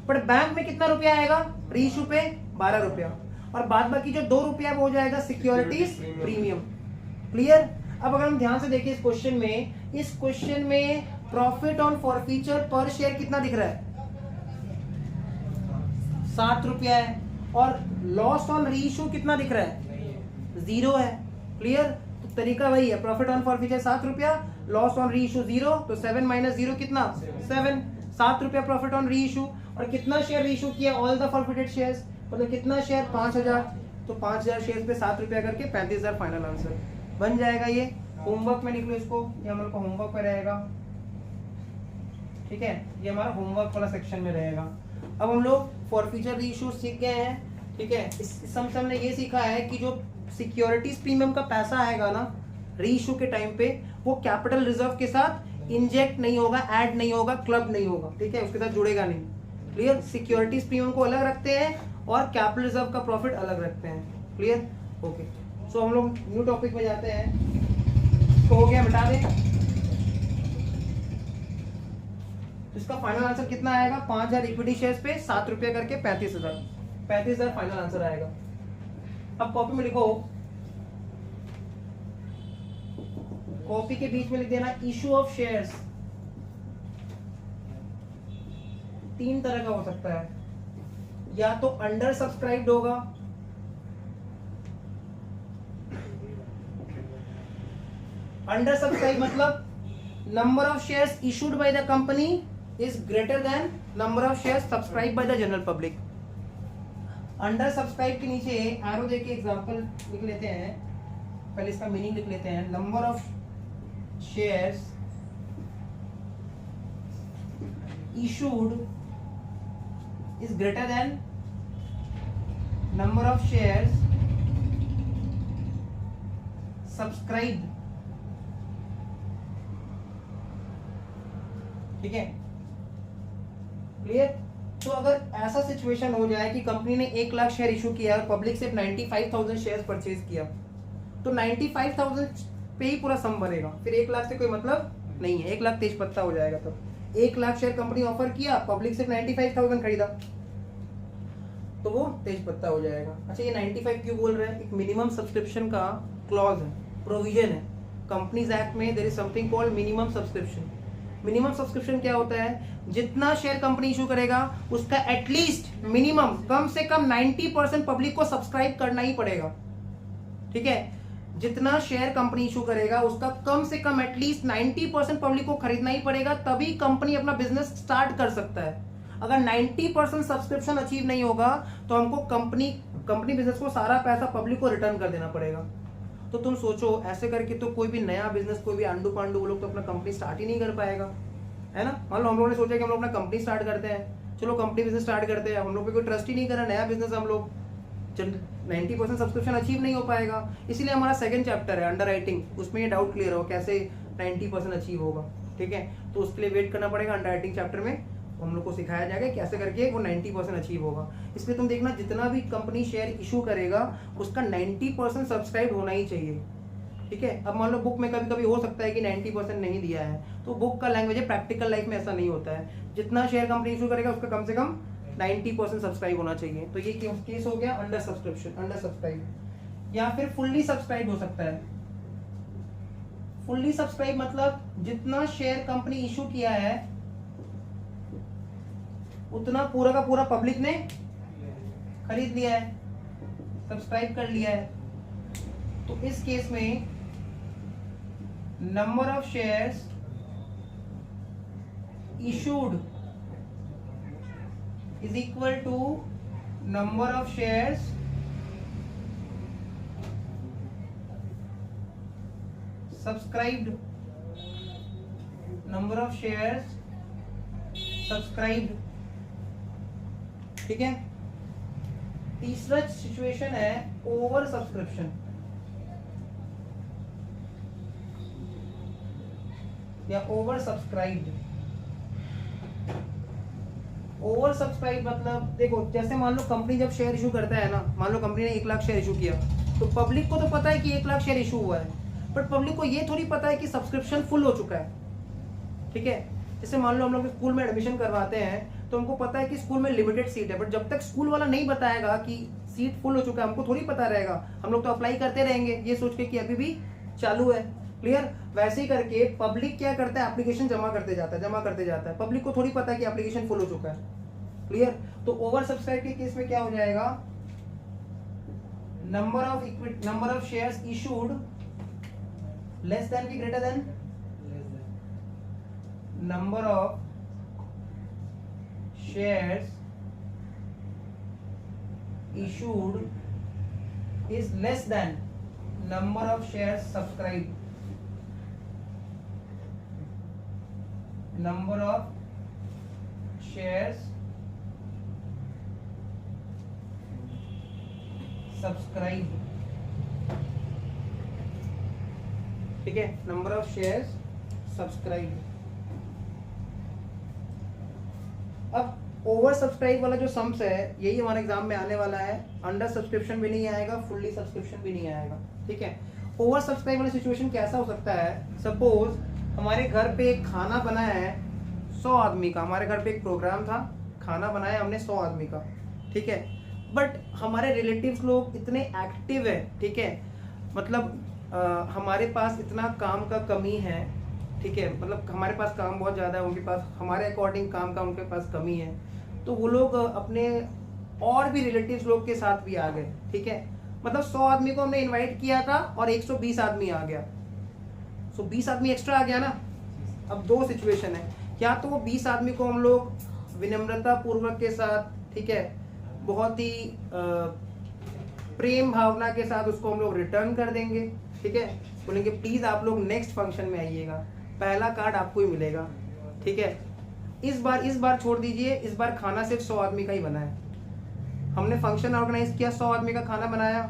S1: पर बैंक में कितना रुपया आएगा रीइश्यू पे 12 रुपया, और बाद बाकी जो 2 रुपया वो हो जाएगा सिक्योरिटीज प्रीमियम। क्लियर। अब अगर हम ध्यान से देखिए इस क्वेश्चन में प्रॉफिट ऑन फॉरफीचर पर शेयर कितना दिख रहा है, 7 रुपया है, और लॉस ऑन रीइश्यू कितना दिख रहा है, 0 है। क्लियर। तो तरीका वही है, प्रॉफिट ऑन फॉरफीचर 7 रुपया, लॉस ऑन रीइश्यू 0, तो 7 माइनस 0 कितना 7, 7 रुपया प्रॉफिट ऑन रीइश्यू, और कितना शेयर रीइश्यू किया, ऑल द फॉरफिटेड शेयर्स, मतलब कितना शेयर 5000, तो 5000 शेयर पे 7 रुपया करके 35,000 फाइनल आंसर बन जाएगा। ये होमवर्क में लिख लो इसको, ये हमारे को होमवर्क पे रहेगा, ठीक है, ये हमारा होमवर्क वाला सेक्शन में रहेगा। अब हम लोग फॉरफीचर रीइश्यू सीख गए हैं, ठीक है। इस हम ने ये सीखा है कि जो सिक्योरिटीज प्रीमियम का पैसा आएगा ना रीइश्यू के टाइम पे, वो कैपिटल रिजर्व के साथ इंजेक्ट नहीं होगा, ऐड नहीं होगा, क्लब नहीं होगा, ठीक है, उसके साथ जुड़ेगा नहीं। क्लियर। सिक्योरिटीज प्रीमियम को अलग रखते हैं और कैपिटल रिजर्व का प्रॉफिट अलग रखते हैं। क्लियर। ओके, सो हम लोग न्यू टॉपिक में जाते हैं। तो हो गया, मिटा दें। इसका फाइनल आंसर कितना आएगा, 5000 इक्विटी शेयर्स पे 7 रुपया करके 35,000 फाइनल आंसर आएगा। अब कॉपी में लिखो, कॉपी के बीच में लिख देना इशू ऑफ शेयर्स। 3 तरह का हो सकता है, या तो अंडर सब्सक्राइब्ड होगा, अंडर सब्सक्राइब मतलब number of shares issued by the company is greater than number of shares subscribe by the general public. Under subscribe के नीचे एरो देके एग्जांपल लिख लेते हैं, पहले इसका मीनिंग लिख लेते हैं। Number of shares issued is greater than number of shares subscribe, ठीक है। क्लियर। तो अगर ऐसा सिचुएशन हो जाए कि कंपनी ने 1 लाख शेयर इशू किया और पब्लिक से 95,000 शेयर परचेज किया, तो 95,000 पे ही पूरा सम बनेगा, फिर 1 लाख से कोई मतलब नहीं है, 1 लाख तेज पत्ता हो जाएगा। तब 1 लाख शेयर कंपनी ऑफर किया, पब्लिक से 95,000 खरीदा, तो वो तेज पत्ता हो जाएगा। अच्छा, ये 95 क्यों बोल रहे हैं, एक मिनिमम सब्सक्रिप्शन का क्लॉज है, प्रोविजन है कंपनीज एक्ट में, there is something called minimum subscription. Minimum subscription क्या होता है, जितना शेयर कंपनी इशू करेगा उसका एटलीस्ट मिनिमम कम से कम 90% पब्लिक को सब्सक्राइब करना ही पड़ेगा, ठीक है। जितना शेयर कंपनी इशू करेगा उसका कम से कम एटलीस्ट 90% पब्लिक को खरीदना ही पड़ेगा, तभी कंपनी अपना बिजनेस स्टार्ट कर सकता है। अगर 90% सब्सक्रिप्शन अचीव नहीं होगा तो हमको कंपनी बिजनेस को सारा पैसा पब्लिक को रिटर्न कर देना पड़ेगा। तो तुम सोचो, ऐसे करके तो कोई भी नया बिजनेस, कोई भी आंडू पांडू वो लोग तो अपना कंपनी स्टार्ट ही नहीं कर पाएगा, है ना। मान लो हम लोगों ने सोचा कि हम लोग अपना कंपनी स्टार्ट करते हैं, चलो कंपनी बिजनेस स्टार्ट करते हैं, हम लोग पे कोई ट्रस्ट ही नहीं कर रहा, नया बिजनेस हम लोग, 90% सब्सक्रिप्शन अचीव नहीं हो पाएगा। इसीलिए हमारा सेकंड चैप्टर है अंडर राइटिंग, उसमें ये डाउट क्लियर हो कैसे 90% अचीव होगा, ठीक है। तो उसके लिए वेट करना पड़ेगा, अंडर राइटिंग चैप्टर में हम लोग को सिखाया जाएगा कैसे करके वो 90% अचीव होगा। इसलिए तुम देखना, जितना भी कंपनी शेयर इशू करेगा उसका 90% सब्सक्राइब होना ही चाहिए, ठीक है। अब मान लो बुक में कभी कभी हो सकता है कि 90% नहीं दिया है, तो बुक का लैंग्वेज है, प्रैक्टिकल लाइफ में ऐसा नहीं होता है। जितना शेयर कंपनी इशू करेगा उसका कम से कम 90% सब्सक्राइब होना चाहिए। तो ये केस हो गया अंडर सब्सक्रिप्शन, अंडर सब्सक्राइब। या फिर फुल्ली सब्सक्राइब हो सकता है। फुल्ली सब्सक्राइब मतलब जितना शेयर कंपनी इशू किया है उतना पूरा का पूरा पब्लिक ने खरीद लिया है, सब्सक्राइब कर लिया है। तो इस केस में number of shares issued is equal to number of shares subscribed, number of shares subscribed। ठीक है। तीसरा सिचुएशन है ओवर सब्सक्रिप्शन या ओवर सब्सक्राइब्ड। ओवर सब्सक्राइब मतलब देखो, जैसे मान लो कंपनी जब शेयर इशू करता है ना, मान लो कंपनी ने 1 लाख शेयर इशू किया, तो पब्लिक को तो पता है कि 1 लाख शेयर इशू हुआ है, बट पब्लिक को ये थोड़ी पता है कि सब्सक्रिप्शन फुल हो चुका है। ठीक है। जैसे मान लो हम लोग स्कूल में एडमिशन करवाते हैं तो हमको पता है कि स्कूल में लिमिटेड सीट है, बट जब तक स्कूल वाला नहीं बताएगा कि सीट फुल हो चुका है, हमको थोड़ी पता रहेगा। हम लोग तो अप्लाई करते रहेंगे ये सोच के कि अभी भी चालू है। क्लियर। वैसे ही करके पब्लिक क्या करता है, एप्लीकेशन जमा करते जाता है। पब्लिक को थोड़ी पता है कि एप्लीकेशन फुल हो चुका है। क्लियर। तो ओवर सब्सक्राइब के केस में क्या हो जाएगा, number of shares issued less than की greater than number of shares issued is less than number of shares subscribed, number of shares subscribed। ठीक है, नंबर ऑफ शेयर्स सब्सक्राइब। अब ओवर सब्सक्राइब वाला जो सम्स है यही हमारे एग्जाम में आने वाला है। अंडर सब्सक्रिप्शन भी नहीं आएगा, फुल्ली सब्सक्रिप्शन भी नहीं आएगा। ठीक है। ओवर सब्सक्राइब वाला सिचुएशन कैसा हो सकता है, सपोज हमारे घर पे एक खाना बना है 100 आदमी का, हमारे घर पे एक प्रोग्राम था, खाना बनाया हमने 100 आदमी का। ठीक है। बट हमारे रिलेटिव्स लोग इतने एक्टिव है, ठीक है, मतलब हमारे पास इतना काम का कमी है। ठीक है, मतलब हमारे पास काम बहुत ज़्यादा है, उनके पास हमारे अकॉर्डिंग काम का उनके पास कमी है, तो वो लोग अपने और भी रिलेटिव्स लोग के साथ भी आ गए। ठीक है, मतलब 100 आदमी को हमने इनवाइट किया था और 120 आदमी आ गया, सो 20 आदमी एक्स्ट्रा आ गया ना। अब दो सिचुएशन है, या तो वो 20 आदमी को हम लोग विनम्रता पूर्वक के साथ, ठीक है, बहुत ही प्रेम भावना के साथ उसको हम लोग रिटर्न कर देंगे। ठीक है, बोलेंगे प्लीज आप लोग नेक्स्ट फंक्शन में आइएगा, पहला कार्ड आपको ही मिलेगा। ठीक है, इस बार छोड़ दीजिए, इस बार खाना सिर्फ 100 आदमी का ही बना है। हमने फंक्शन ऑर्गेनाइज किया, 100 आदमी का खाना बनाया,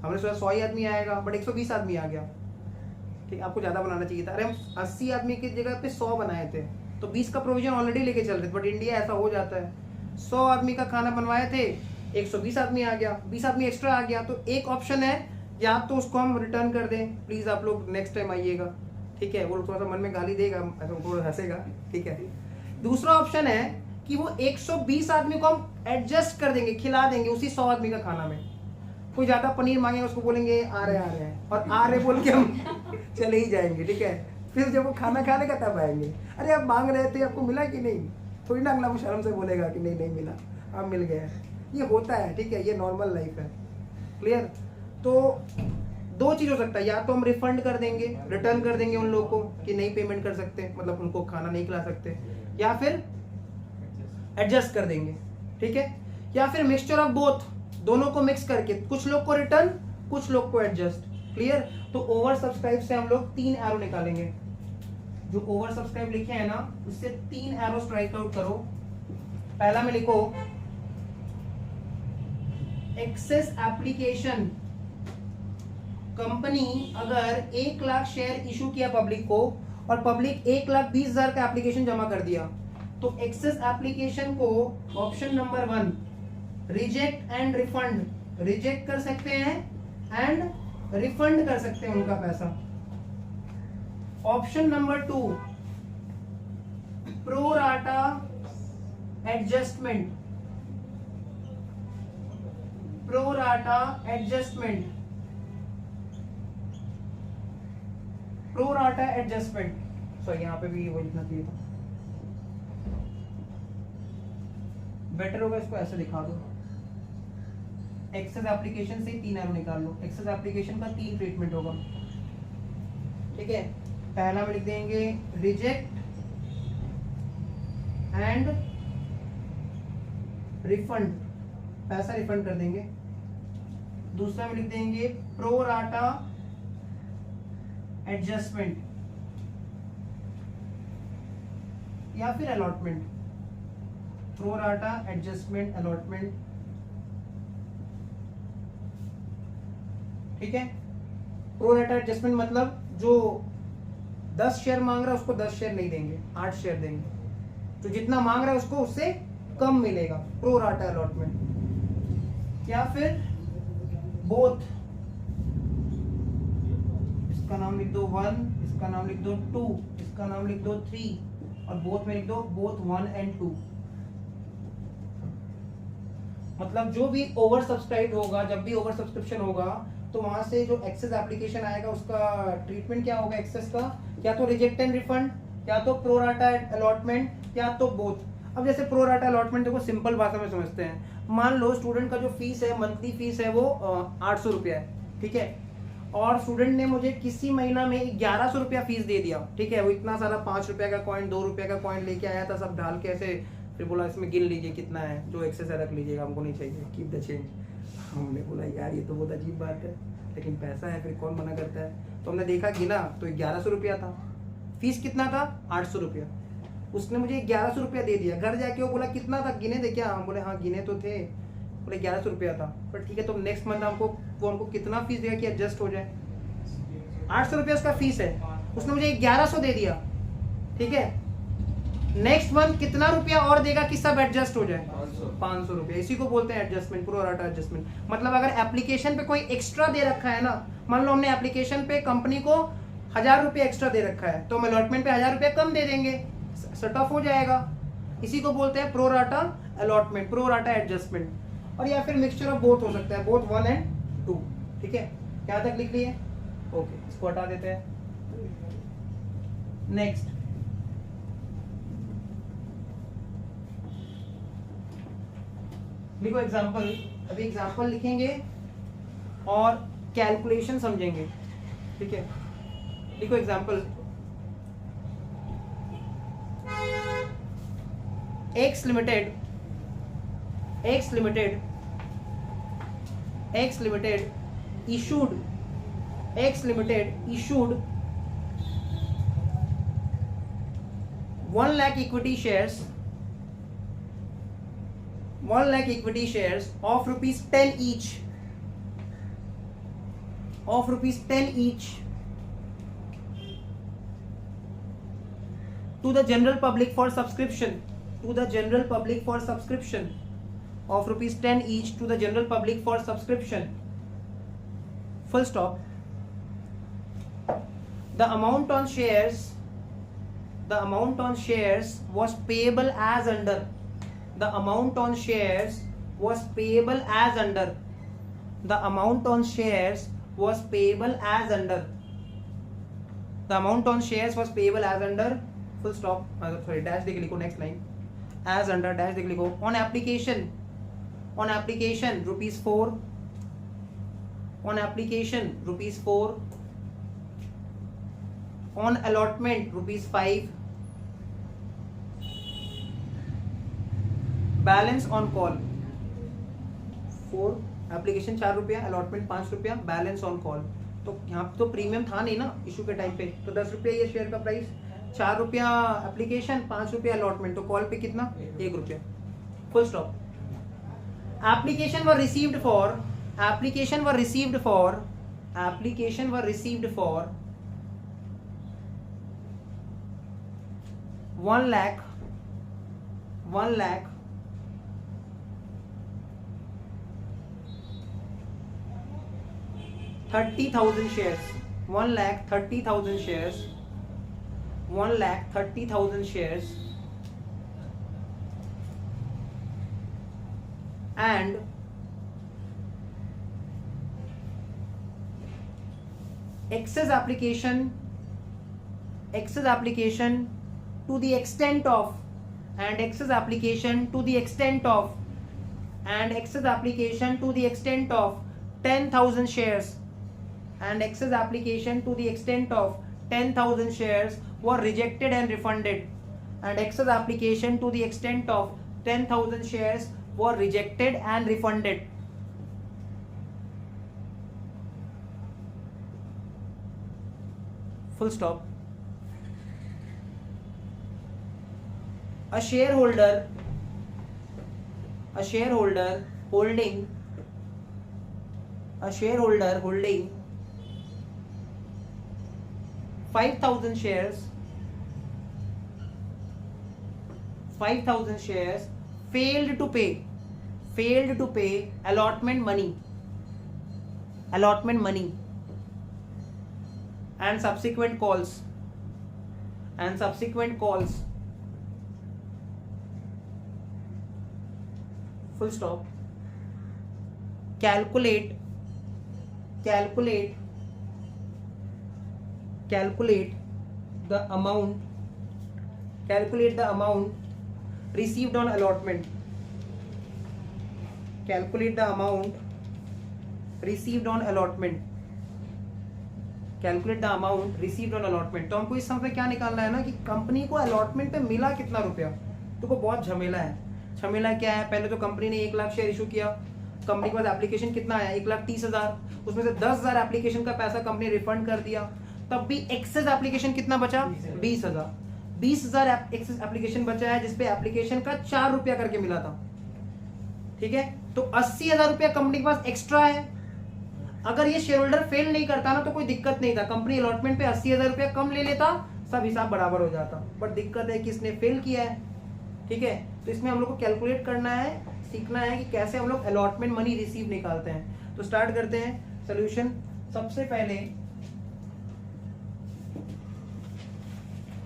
S1: हमने सोचा 100 ही आदमी आएगा, बट 120 आदमी आ गया। ठीक, आपको ज़्यादा बनाना चाहिए था। अरे हम 80 आदमी की जगह पे 100 बनाए थे, तो 20 का प्रोविजन ऑलरेडी लेके चल रहे थे, बट इंडिया ऐसा हो जाता है। 100 आदमी का खाना बनवाए थे, 120 आदमी आ गया, 20 आदमी एक्स्ट्रा आ गया, तो एक ऑप्शन है या तो उसको हम रिटर्न कर दें, प्लीज़ आप लोग नेक्स्ट टाइम आइएगा। ठीक है, वो लोग थोड़ा सा मन में गाली देगा, ऐसा थोड़ा हंसेगा। ठीक है, दूसरा ऑप्शन है कि वो 120 आदमी को हम एडजस्ट कर देंगे, खिला देंगे उसी 100 आदमी का खाना में। कोई ज़्यादा पनीर मांगेगा उसको बोलेंगे आ रहे हैं, और आ रहे बोल के हम चले ही जाएंगे। ठीक है, फिर जब वो खाना खाने का तब आएंगे, अरे आप मांग रहे थे, आपको मिला कि नहीं, थोड़ी ना अगला वो शर्म से बोलेगा कि नहीं मिला, अब मिल गया है। ये होता है, ठीक है, ये नॉर्मल लाइफ है। क्लियर। तो दो चीज़ हो सकता है, या तो हम रिफंड कर देंगे, रिटर्न कर देंगे उन लोगों को कि नहीं पेमेंट कर सकते, मतलब उनको खाना नहीं खिला सकते, या फिर एडजस्ट कर देंगे। ठीक है, या फिर मिक्सचर ऑफ बोथ, दोनों को मिक्स करके कुछ लोग को रिटर्न, कुछ लोग को एडजस्ट। क्लियर। तो ओवर सब्सक्राइब से हम लोग 3 एरो निकालेंगे। जो ओवर सब्सक्राइब लिखे हैं ना, उससे 3 एरो स्ट्राइक आउट करो। पहला में लिखो एक्सेस एप्लीकेशन। कंपनी अगर 1 लाख शेयर इशू किया पब्लिक को, और पब्लिक 1,20,000 का एप्लीकेशन जमा कर दिया, तो एक्सेस एप्लीकेशन को option number 1 reject and refund, reject कर सकते हैं एंड रिफंड कर सकते हैं उनका पैसा। Option number 2 pro rata adjustment, pro rata adjustment, pro rata adjustment, sorry यहाँ पे भी वो लिखना चाहिए था, बेटर होगा इसको ऐसे दिखा दो। एक्सेस एप्लीकेशन से 3 एरो निकाल लो। एक्सेस एप्लीकेशन का 3 ट्रीटमेंट होगा, ठीक है। पहला में लिख देंगे रिजेक्ट एंड रिफंड, पैसा रिफंड कर देंगे। दूसरा में लिख देंगे प्रो राटा एडजस्टमेंट या फिर allotment, pro rata adjustment allotment, ठीक है। प्रो राटा एडजस्टमेंट मतलब जो 10 शेयर मांग रहा है उसको 10 शेयर नहीं देंगे, 8 शेयर देंगे, तो जितना मांग रहा है उसको उससे कम मिलेगा, प्रो राटा अलॉटमेंट। या फिर बोथ, इसका नाम लिख दो 1, इसका नाम लिख दो 2, इसका नाम लिख दो 3 और बोथ में लिख दो बोथ 1 एंड 2। मतलब जो भी ओवर सब्सक्राइब होगा, जब भी ओवर सब्सक्रिप्शन होगा तो वहां से जो एक्सेस एप्लीकेशन आएगा उसका ट्रीटमेंट क्या होगा एक्सेस का, या तो रिजेक्ट एंड रिफंड, या तो प्रो राटा अलॉटमेंट, या तो बोथ। अब जैसे प्रो राटा अलॉटमेंट देखो सिंपल भाषा में समझते हैं। मान लो स्टूडेंट का जो फीस है, मंथली फीस है वो 800 रुपया है, ठीक है, और स्टूडेंट ने मुझे किसी महीना में 1100 रुपया फीस दे दिया, ठीक है। वो इतना सारा 5 रुपया का कॉइन, 2 रुपया का कॉइन लेके आया था, सब डाल के ऐसे, फिर बोला इसमें गिन लीजिए कितना है, जो एक्सेस है रख लीजिएगा, हमको नहीं चाहिए, कीप द चेंज। हमने बोला यार ये तो बहुत अजीब बात है, लेकिन पैसा है फिर कौन मना करता है। तो हमने देखा गिना तो 1100 रुपया था, फीस कितना था 800 रुपया। उसने मुझे 1100 रुपया दे दिया, घर जाके वो बोला कितना था, गिने थे क्या, हम बोले हाँ गिने तो थे, बोले 1100 रुपया था, पर ठीक है। तो नेक्स्ट मंथ हमको कितना फीस देगा कि एडजस्ट हो जाए, 800 रुपया उसका फीस है, उसने मुझे 1100 दे दिया, ठीक है। नेक्स्ट मंथ कितना रुपया और देगा कि सब एडजस्ट हो जाए, 500 रुपया। इसी को बोलते हैं एडजस्टमेंट, प्रो राटा एडजस्टमेंट। मतलब अगर एप्लीकेशन पे कोई एक्स्ट्रा दे रखा है ना, मान लो हमने एप्लीकेशन पे कंपनी को 1000 रुपया एक्स्ट्रा दे रखा है, तो हम अलॉटमेंट पे 1000 रुपया कम दे देंगे, सेट ऑफ हो जाएगा। इसी को बोलते हैं pro rata allotment, pro rata adjustment. और या फिर मिक्सचर ऑफ बोथ हो सकता है, बोथ 1 एंड 2, ठीक है। क्या तक लिख लिए, ओके, इसको हटा देते हैं। नेक्स्ट लिखो एग्जाम्पल। अभी एग्जाम्पल लिखेंगे और कैलकुलेशन समझेंगे, ठीक है। लिखो example, x limited, x limited, x limited issued, x limited issued 1 lakh equity shares, 1 lakh equity shares of rupees 10 each, of rupees 10 each to the general public for subscription, to the general public for subscription, of rupees 10 each to the general public for subscription, full stop. The amount on shares, the amount on shares was payable as under, the amount on shares was payable as under, the amount on shares was payable as under, the amount on shares was payable as under, full stop, sorry dash देके लिखो next line, as under dash देके लिखो। on application, on application rupees 4, on application rupees 4, on allotment rupees 5, balance on call 4, application 4 रुपया, allotment 5 रुपया, balance on call. तो यहाँ पे तो प्रीमियम था नहीं ना इशू के टाइम पे, तो 10 रुपया ये शेयर का प्राइस, 4 रुपया एप्लीकेशन, 5 रुपया अलॉटमेंट, तो कॉल पे कितना 1 रुपया, full stop. Application were received for, application were received for, application were received for 1 lakh 30,000 shares, 1,30,000 shares, 1,30,000 shares, and excess application to the extent of and excess application to the extent of 10,000 shares and excess application to the extent of 10,000 shares were rejected and refunded and excess application to the extent of 10,000 shares were rejected and refunded. Full stop. A shareholder holding 5,000 shares failed to pay allotment money and subsequent calls full stop. Calculate the amount received on allotment. Calculate the amount received on allotment. तो हमको इस समय क्या निकालना है ना कि company को अलॉटमेंट पे मिला कितना रुपया. तो को बहुत झमेला क्या है. पहले तो कंपनी ने 1 लाख शेयर इशू किया. कंपनी के पास एप्लीकेशन कितना आया 1,30,000. उसमें से 10,000 एप्लीकेशन का पैसा कंपनी रिफंड कर दिया. तब भी एक्सेस एप्लीकेशन कितना बचा 20,000 एक्सेस एप्लीकेशन बचा है जिसपे एप्लीकेशन का 4 रुपया करके मिला था. ठीक है, तो 80,000 रुपया कंपनी के पास एक्स्ट्रा है. अगर ये शेयर होल्डर फेल नहीं करता ना तो कोई दिक्कत नहीं था. कंपनी अलॉटमेंट पे 80,000 रुपया कम ले लेता, सब हिसाब बराबर हो जाता. बट दिक्कत है कि इसने फेल किया है. ठीक है, तो इसमें हम लोग को कैलकुलेट करना है, सीखना है कि कैसे हम लोग अलॉटमेंट मनी रिसीव निकालते हैं. तो स्टार्ट करते हैं सोल्यूशन. सबसे पहले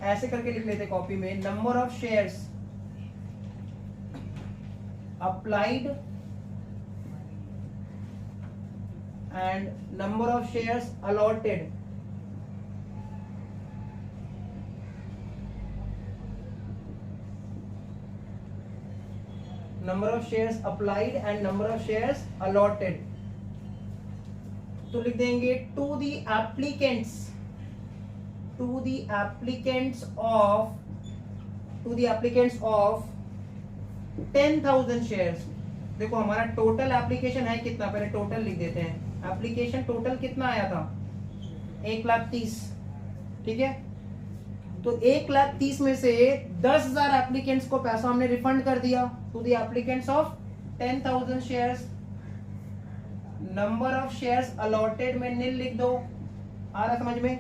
S1: ऐसे करके लिख लेते कॉपी में. Number of shares applied and number of shares allotted. Number of shares applied and number of shares allotted. तो लिख देंगे to the applicants of 10,000 shares. देखो हमारा टोटल एप्लीकेशन है कितना, पहले टोटल लिख देते हैं. एप्लीकेशन टोटल कितना आया था 1,30,000. ठीक है, तो 1,30,000 में से 10,000 एप्लीकेंट्स को पैसा हमने रिफंड कर दिया. To the applicants of 10,000 shares. Number of shares allotted में नील लिख दो. आ रहा समझ में.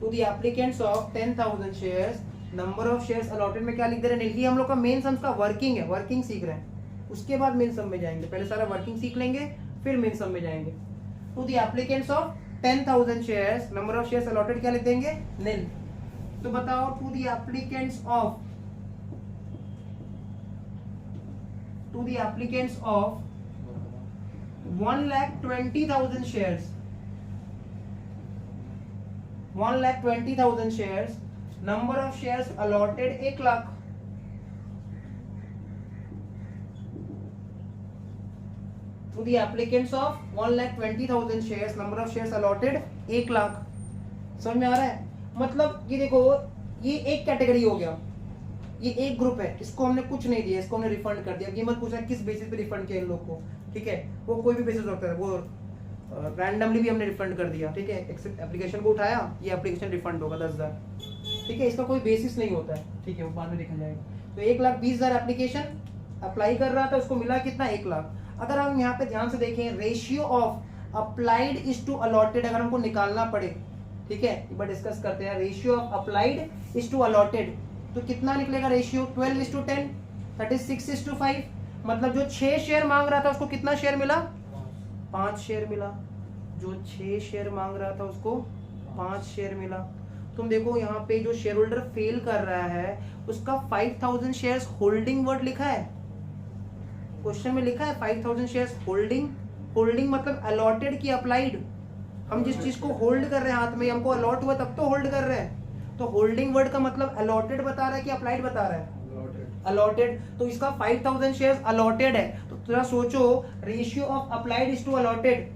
S1: To the applicants of 10,000 shares. Number of shares allotted में क्या लिख दे रहे हैं नील. ये हम लोग का मेन सम्स का वर्किंग है, वर्किंग सीख रहे हैं. उसके बाद मेन सम में जाएंगे. पहले सारा वर्किंग सीख लेंगे फिर मेन सम में जाएंगे. To the applicants of 10,000 shares. Number of shares allotted क्या लिख देंगे नील. तो बताओ to the applicants of 1,20,000 shares. 1,20,000 shares. Number of shares allotted 1 lakh. To the applicants of 1,20,000 shares, number of shares allotted 1 lakh. समझ में आ रहा है. मतलब ये देखो, ये एक कैटेगरी हो गया, ये एक ग्रुप है. इसको हमने कुछ नहीं दिया, इसको हमने रिफंड कर दिया. ये मत पूछना किस बेसिस पे रिफंड किया इन लोग को. ठीक है, वो कोई भी बेसिस होता है, वो रैंडमली भी हमने रिफंड कर दिया. ठीक है, एप्लीकेशन को उठाया, ये एप्लीकेशन रिफंड होगा 10,000. ठीक है, इसका कोई बेसिस नहीं होता है. ठीक है, वो बाद में देखा जाएगा. तो 1,20,000 एप्लीकेशन अप्लाई कर रहा था, उसको मिला कितना 1 लाख. अगर हम यहाँ पे ध्यान से देखें ratio of applied is to allotted अगर हमको निकालना पड़े. ठीक है, एक बार डिस्कस करते हैं. Ratio of applied is to allotted तो कितना निकलेगा रेशियो 12:10, 36:5. मतलब जो 6 शेयर मांग रहा था उसको कितना शेयर मिला 5 शेयर मिला. जो 6 शेयर मांग रहा था उसको 5 शेयर मिला. तुम देखो यहाँ पे जो शेयर होल्डर फेल कर रहा है उसका 5,000 शेयर्स होल्डिंग वर्ड लिखा है. क्वेश्चन में लिखा है 5,000 शेयर्स होल्डिंग. होल्डिंग मतलब अलॉटेड की अप्लाइड. हम जिस चीज को होल्ड कर रहे हैं हाथ में, हमको अलॉट हुआ तब तो होल्ड कर रहे हैं। तो होल्डिंग वर्ड का मतलब अलॉटेड बता रहा है कि अप्लाइड बता रहा है? अलॉटेड। तो इसका 5000 शेयर्स अलॉटेड है। तो थोड़ा सोचो, ratio of applied is to allotted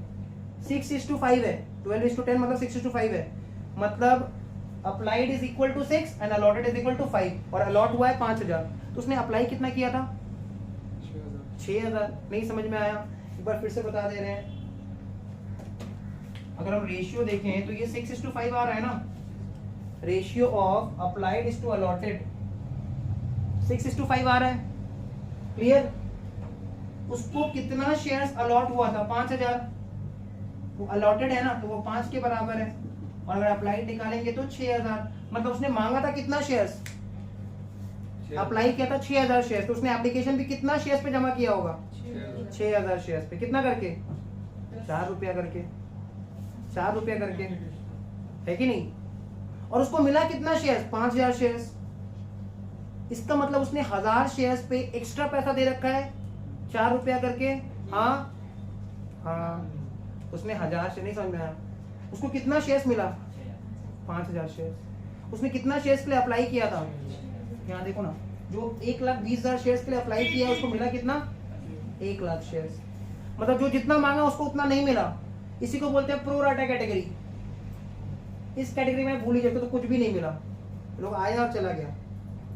S1: 6:5 है। 12:10 मतलब 6:5 है। मतलब applied is equal to 6 and allotted is equal to 5 और अलॉट हुआ है 5000। तो उसने अप्लाई कितना किया था? 6000। नहीं समझ में आया? एक बार फिर से बता दे रहे हैं। अगर हम रेशियो देखें तो ये 6:5 आ रहा है ना। Ratio of applied is to allotted 6:5 आ रहा है। क्लियर? उसको कितना शेयर्स अलॉट हुआ था? 5000। वो अलॉटेड है ना, तो वो 5 के बराबर है। और अगर अप्लाइड निकालेंगे तो 6000। मतलब उसने मांगा था कितना शेयर्स? अप्लाई किया था 6000 शेयर्स। तो उसने एप्लीकेशन भी कितना शेयर्स पे जमा किया होगा? 6000 शेयर्स पे। कितना करके? 4 रुपया करके। 4 रुपया करके, है कि नहीं? और उसको मिला कितना शेयर्स? 5000 शेयर्स। इसका मतलब उसने 1000 शेयर्स पे एक्स्ट्रा पैसा दे रखा है 4 रुपया करके। हाँ हाँ, उसने 1000 शेयर, नहीं समझ में आया? उसको कितना शेयर्स मिला? 5000 शेयर्स। उसने कितना शेयर्स के लिए अप्लाई किया था? यहाँ देखो ना, जो 1,20,000 शेयर्स के लिए अप्लाई किया उसको मिला कितना? 1,00,000 शेयर्स। मतलब जो जितना मांगा उसको उतना नहीं मिला। इसी को बोलते हैं प्रो राटा कैटेगरी। इस कैटेगरी में भूल ही जाते तो कुछ भी नहीं मिला, लोग आया और चला गया।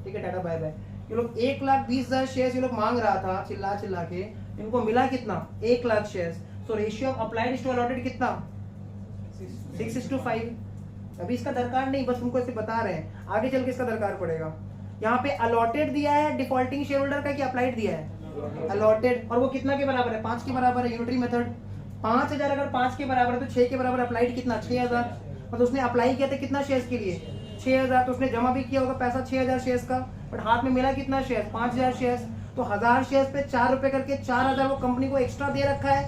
S1: ठीक है, टाटा बाय बाय। ये लोग 1,20,000 शेयर्स ये लोग मांग रहा था चिल्ला चिल्ला के, इनको मिला कितना? 1,00,000 shares. So ratio of applied to allotted कितना? 6:5। अभी इसका दरकार नहीं, बस तुमको ऐसे बता रहे हैं, आगे चल के इसका दरकार पड़ेगा। यहाँ पे अलॉटेड दिया है डिफॉल्टिंग शेयर होल्डर का कि अप्लाइड दिया है? अलॉटेड। और वो कितना के बराबर है? 5 के बराबर है। यूनिटरी मेथड 5000 अगर 5 के बराबर है तो 6 के बराबर अप्लाइड कितना? 6000। मतलब उसने अप्लाई किया था कितना शेयर्स के लिए? 6000। तो उसने जमा भी किया होगा पैसा 6000 शेयर्स का, बट हाथ में मिला कितना शेयर? 5000 शेयर्स। तो 1000 शेयर्स पे 4 रुपए करके 4000 वो कंपनी को एक्स्ट्रा दे रखा है।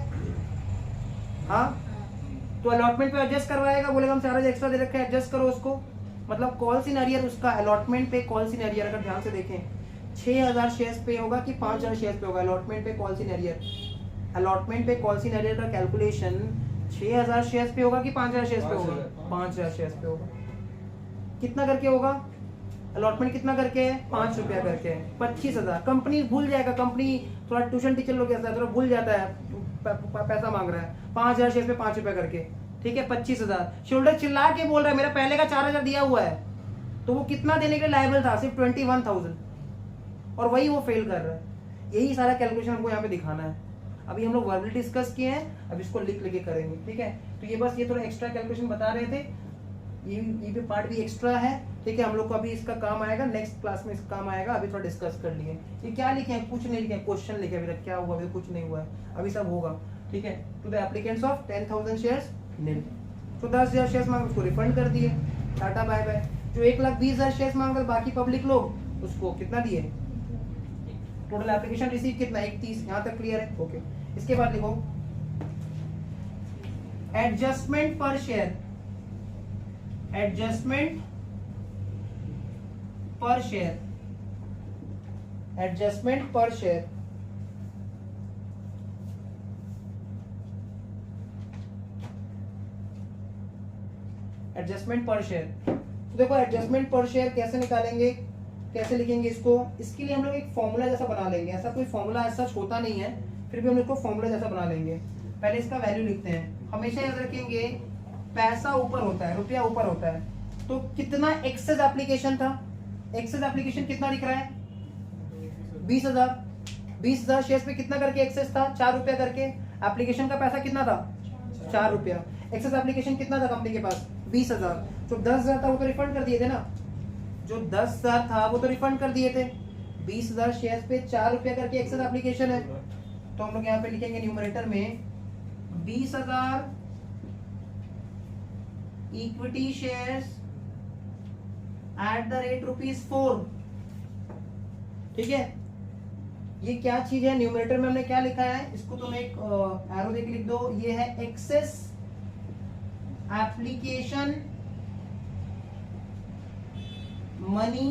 S1: हाँ, तो अलॉटमेंट पे एडजस्ट करवाएगा, बोलेगा हम 4000 एक्स्ट्रा दे रखा है, एडजस्ट करो उसको। मतलब कॉल सिनेरियर उसका अलॉटमेंट पे कॉल सिनेरियर अगर ध्यान से देखें 6000 शेयर्स पे होगा कि 5000 शेयर्स पे होगा? अलॉटमेंट पे कॉल सिनेरियर, अलॉटमेंट पे कॉल सिनेरियर का कैलकुलेशन 6000 शेयर्स पे होगा कि 5000 शेयर्स पे होगा? 5000 शेयर्स पे होगा। कितना करके होगा? अलॉटमेंट कितना करके है? 5 रुपया करके है। 25,000। कंपनी भूल जाएगा, कंपनी थोड़ा ट्यूशन टीचर लोग ऐसा थोड़ा भूल जाता है, पैसा मांग रहा है। 5000 शेयर पे 5 रुपया करके, ठीक है, 25,000। शोल्डर चिल्ला के बोल रहा है मेरा पहले का 4000 दिया हुआ है, तो वो कितना देने के लिए लायबल था? सिर्फ 21,000। और वही वो फेल कर रहा है। यही सारा कैलकुलेशन हमको यहाँ पे दिखाना है। अभी हम लोग वर्बली डिस्कस किए हैं, अब इसको लिख लेके करेंगे। ठीक है, तो ये बस ये थोड़ा एक्स्ट्रा कैलकुलेशन बता रहे थे, ये भी पार्ट भी एक्स्ट्रा है। ठीक है, हम लोग को अभी इसका काम आएगा, नेक्स्ट क्लास में इसका काम आएगा। अभी थोड़ा डिस्कस कर लिए। ये क्या लिखे हैं? कुछ नहीं लिखे हैं, क्वेश्चन लिखे अभी तक। क्या हुआ? अभी कुछ नहीं हुआ है, अभी सब होगा। ठीक है, to the applicants of 10,000 shares nil. तो 10,000 शेयर्स मांग उसको रिफंड कर दिए, टाटा बाय बाय। जो 1,20,000 शेयर्स मांग बाकी पब्लिक लोग, उसको कितना दिए? टोटल एप्लीकेशन रिसीव कितना? 31। यहाँ तक क्लियर है? ओके। इसके बाद लिखो एडजस्टमेंट पर शेयर, एडजस्टमेंट पर शेयर, एडजस्टमेंट पर शेयर। एडजस्टमेंट पर शेयर। तो देखो एडजस्टमेंट पर शेयर कैसे निकालेंगे, कैसे लिखेंगे इसको? इसके लिए हम लोग एक फॉर्मूला जैसा बना लेंगे। ऐसा कोई फॉर्मूला ऐसा होता नहीं है, फिर भी हम इसको फॉर्मूला जैसा बना लेंगे। पहले इसका वैल्यू लिखते हैं। हमेशा याद रखेंगे पैसा ऊपर होता है, रुपया ऊपर होता है। तो कितना एक्सेस एप्लीकेशन था? एक्सेस एप्लीकेशन कितना दिख रहा है? 20,000। 20,000 शेयर्स पे कितना करके एक्सेस था? 4 रुपया करके। एप्लीकेशन का पैसा कितना था? 4 रुपया। एक्सेस एप्लीकेशन कितना था कंपनी के पास? 20,000। जो 10,000 था वो तो रिफंड कर दिए थे ना, जो 10,000 था वो तो रिफंड कर दिए थे। 20,000 शेयर्स पे 4 रुपया करके एक्सेस एप्लीकेशन है, तो हम लोग यहाँ पे लिखेंगे न्यूमरेटर में 20,000 equity shares at the rate ₹4। ठीक है, ये क्या चीज है? न्यूमरेटर में हमने क्या लिखा है, इसको तुम एक एरो देके लिख दो। ये है एक्सेस एप्लीकेशन मनी,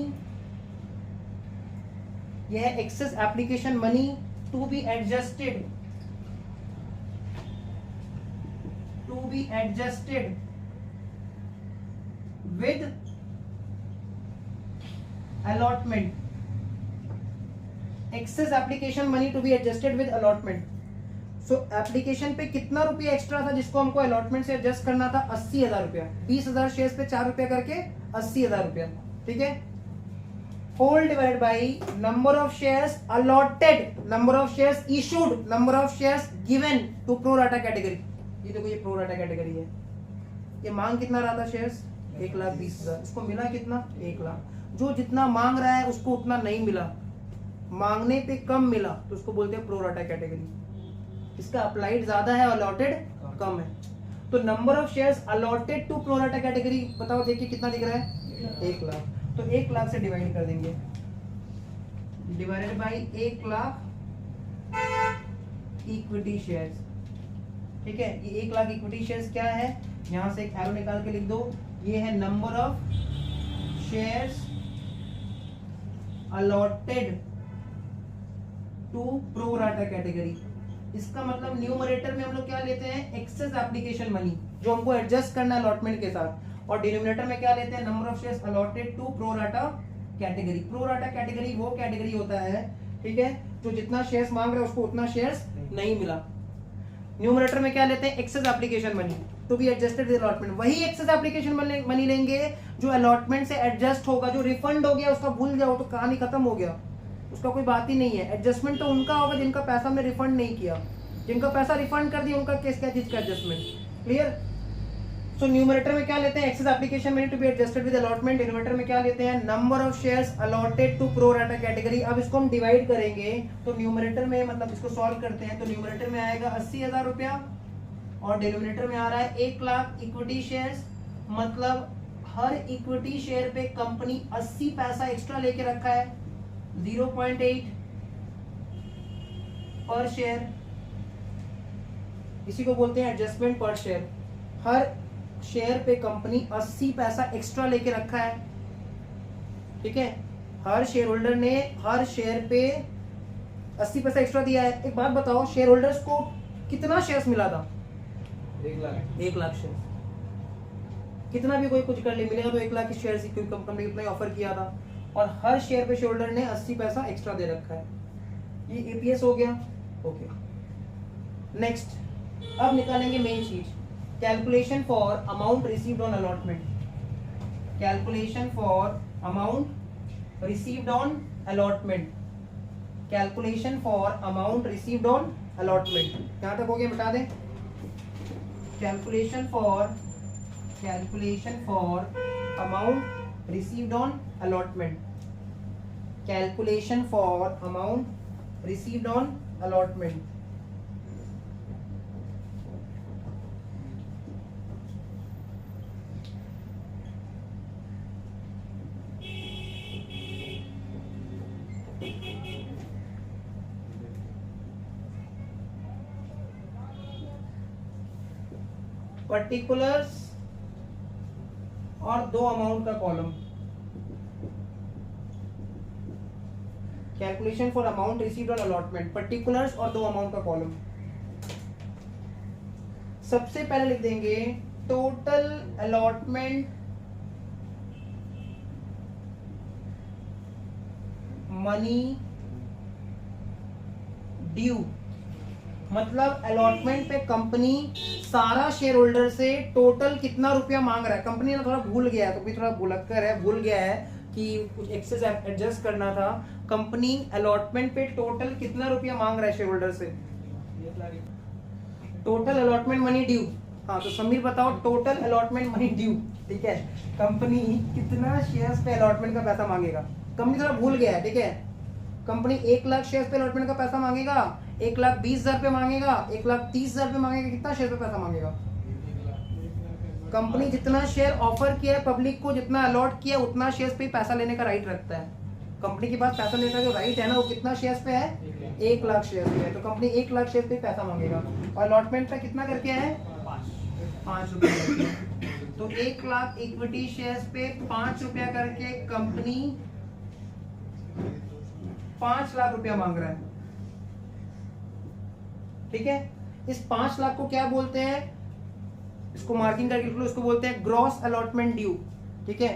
S1: यह है excess application money to be adjusted, to be adjusted with allotment, excess application money to be adjusted with allotment. So application पे कितना रुपया एक्स्ट्रा था जिसको हमको अलॉटमेंट से एडजस्ट करना था? 80,000 रुपया। 20,000 शेयर्स पे 4 रुपया करके 80,000 रुपया, ठीक है। Whole divided by number of shares allotted, number of shares issued, number of shares given to pro rata category. ये देखो ये प्रो राटा कैटेगरी है। ये मांग कितना रहा था शेयर्स? 1,20,000। इसको मिला कितना? 1 लाख। जो जितना मांग रहा है उसको उतना नहीं मिला, मांगने पे कम मिला तो उसको बोलते हैं प्रो राटा कैटेगरी। इसका अप्लाइड ज्यादा है, अलॉटेड कम है। तो number of shares allotted to pro rata category बताओ, देखिए कितना दिख रहा है? 1 लाख। तो 1 लाख से डिवाइड कर देंगे, divided by 1 lakh equity shares, ठीक है। ये 1 लाख इक्विटी शेयर्स क्या है? यहां से एक एरो निकाल के लिख दो, ये है number of shares allotted to pro rata category. इसका मतलब न्यूमरेटर में हम लोग क्या लेते हैं? एक्सेस एप्लीकेशन मनी, जो हमको एडजस्ट करना है अलॉटमेंट के साथ, और डिनोमिनेटर में क्या लेते हैं? Number of shares allotted to pro rata category. Pro rata category वो कैटेगरी होता है, ठीक है, जो जितना शेयर्स मांग रहे हैं उसको उतना शेयर्स नहीं मिला। न्यूमरेटर में क्या लेते हैं? Excess application money to be adjusted with allotment. वही एक्सेस एप्लीकेशन मनी लेंगे जो अलॉटमेंट से एडजस्ट होगा। जो रिफंड हो गया उसका भूल जाओ तो कहानी खत्म हो गया, उसका कोई बात ही नहीं है। एडजस्टमेंट तो उनका होगा जिनका पैसा में रिफंड नहीं किया, जिनका पैसा रिफंड कर दिया उनका केस क्या चीज का एडजस्टमेंट। क्लियर? सो न्यूमरेटर में क्या लेते हैं? Excess application money to be adjusted with allotment. Denominator में क्या लेते हैं? Number of shares allotted to pro rata category. अब इसको हम डिवाइड करेंगे तो न्यूमरेटर में, मतलब इसको सॉल्व करते हैं तो न्यूमरेटर में आएगा 80,000 रुपया और डिनोमिनेटर में आ रहा है 1 लाख इक्विटी शेयर्स। मतलब हर इक्विटी शेयर पे कंपनी 80 पैसा एक्स्ट्रा लेके रखा है, 0.8 पर शेयर। इसी को बोलते हैं एडजस्टमेंट पर शेयर। हर शेयर पे कंपनी 80 पैसा एक्स्ट्रा लेके रखा है, ठीक है। हर शेयर होल्डर ने हर शेयर पे 80 पैसा एक्स्ट्रा दिया है। एक बात बताओ, शेयर होल्डर्स को कितना शेयर्स मिला था? 1 लाख शेयर। कितना भी कोई कुछ कर ले, मिलेगा तो 1 लाख की शेयर की कंपनी ने उतना ही ऑफर किया था, और हर शेयर पे शेयर होल्डर ने 80 पैसा एक्स्ट्रा दे रखा है। ये एपीएस हो गया। ओके, नेक्स्ट अब निकालेंगे मेन चीज, calculation for amount received on allotment. Calculation for amount received on allotment. Calculation for amount received on allotment. यहां तक हो गया, बता दें। Calculation for amount received on allotment. Calculation for amount received on allotment. Particulars और 2 amount का column. Calculation for amount received on allotment, particulars और 2 amount का कॉलम। सबसे पहले लिख देंगे टोटल अलॉटमेंट मनी ड्यू। मतलब अलॉटमेंट पे कंपनी सारा शेयर होल्डर से टोटल कितना रुपया मांग रहा है। कंपनी ने थोड़ा भूल गया है, तो भी थोड़ा भुलक्कर है, भूल गया है कि कुछ एक्सेस एडजस्ट करना था। कंपनी अलॉटमेंट पे टोटल कितना रुपया मांग रहा है शेयर होल्डर से? Total allotment money due. हाँ, तो समीर बताओ टोटल अलॉटमेंट मनी ड्यू, ठीक है। कंपनी कितना शेयर्स पे अलॉटमेंट का पैसा मांगेगा? कंपनी थोड़ा भूल गया है, ठीक है। कंपनी 1 लाख शेयर्स पे अलॉटमेंट का पैसा मांगेगा, 1,20,000 पे मांगेगा, 1,30,000 पे मांगेगा। कितना शेयर पे पैसा मांगेगा? कंपनी जितना शेयर ऑफर किया है पब्लिक को, जितना अलॉट किया उतना शेयर्स पे पैसा लेने का राइट रखता है। कंपनी के पास पैसा लेने का जो राइट है ना, वो कितना शेयर्स पे है? 1 लाख शेयर्स पे है। तो कंपनी 1 लाख शेयर्स पे पैसा मांगेगा, और अलॉटमेंट पे कितना करके है? 5 रुपया। तो 1 लाख इक्विटी शेयर्स पे 5 रुपया करके कंपनी 5 लाख रुपया मांग रहा है, ठीक है। इस 5 लाख को क्या बोलते हैं? इसको मार्किंग करके लिख लो, इसको बोलते हैं ग्रॉस अलॉटमेंट ड्यू, ठीक है।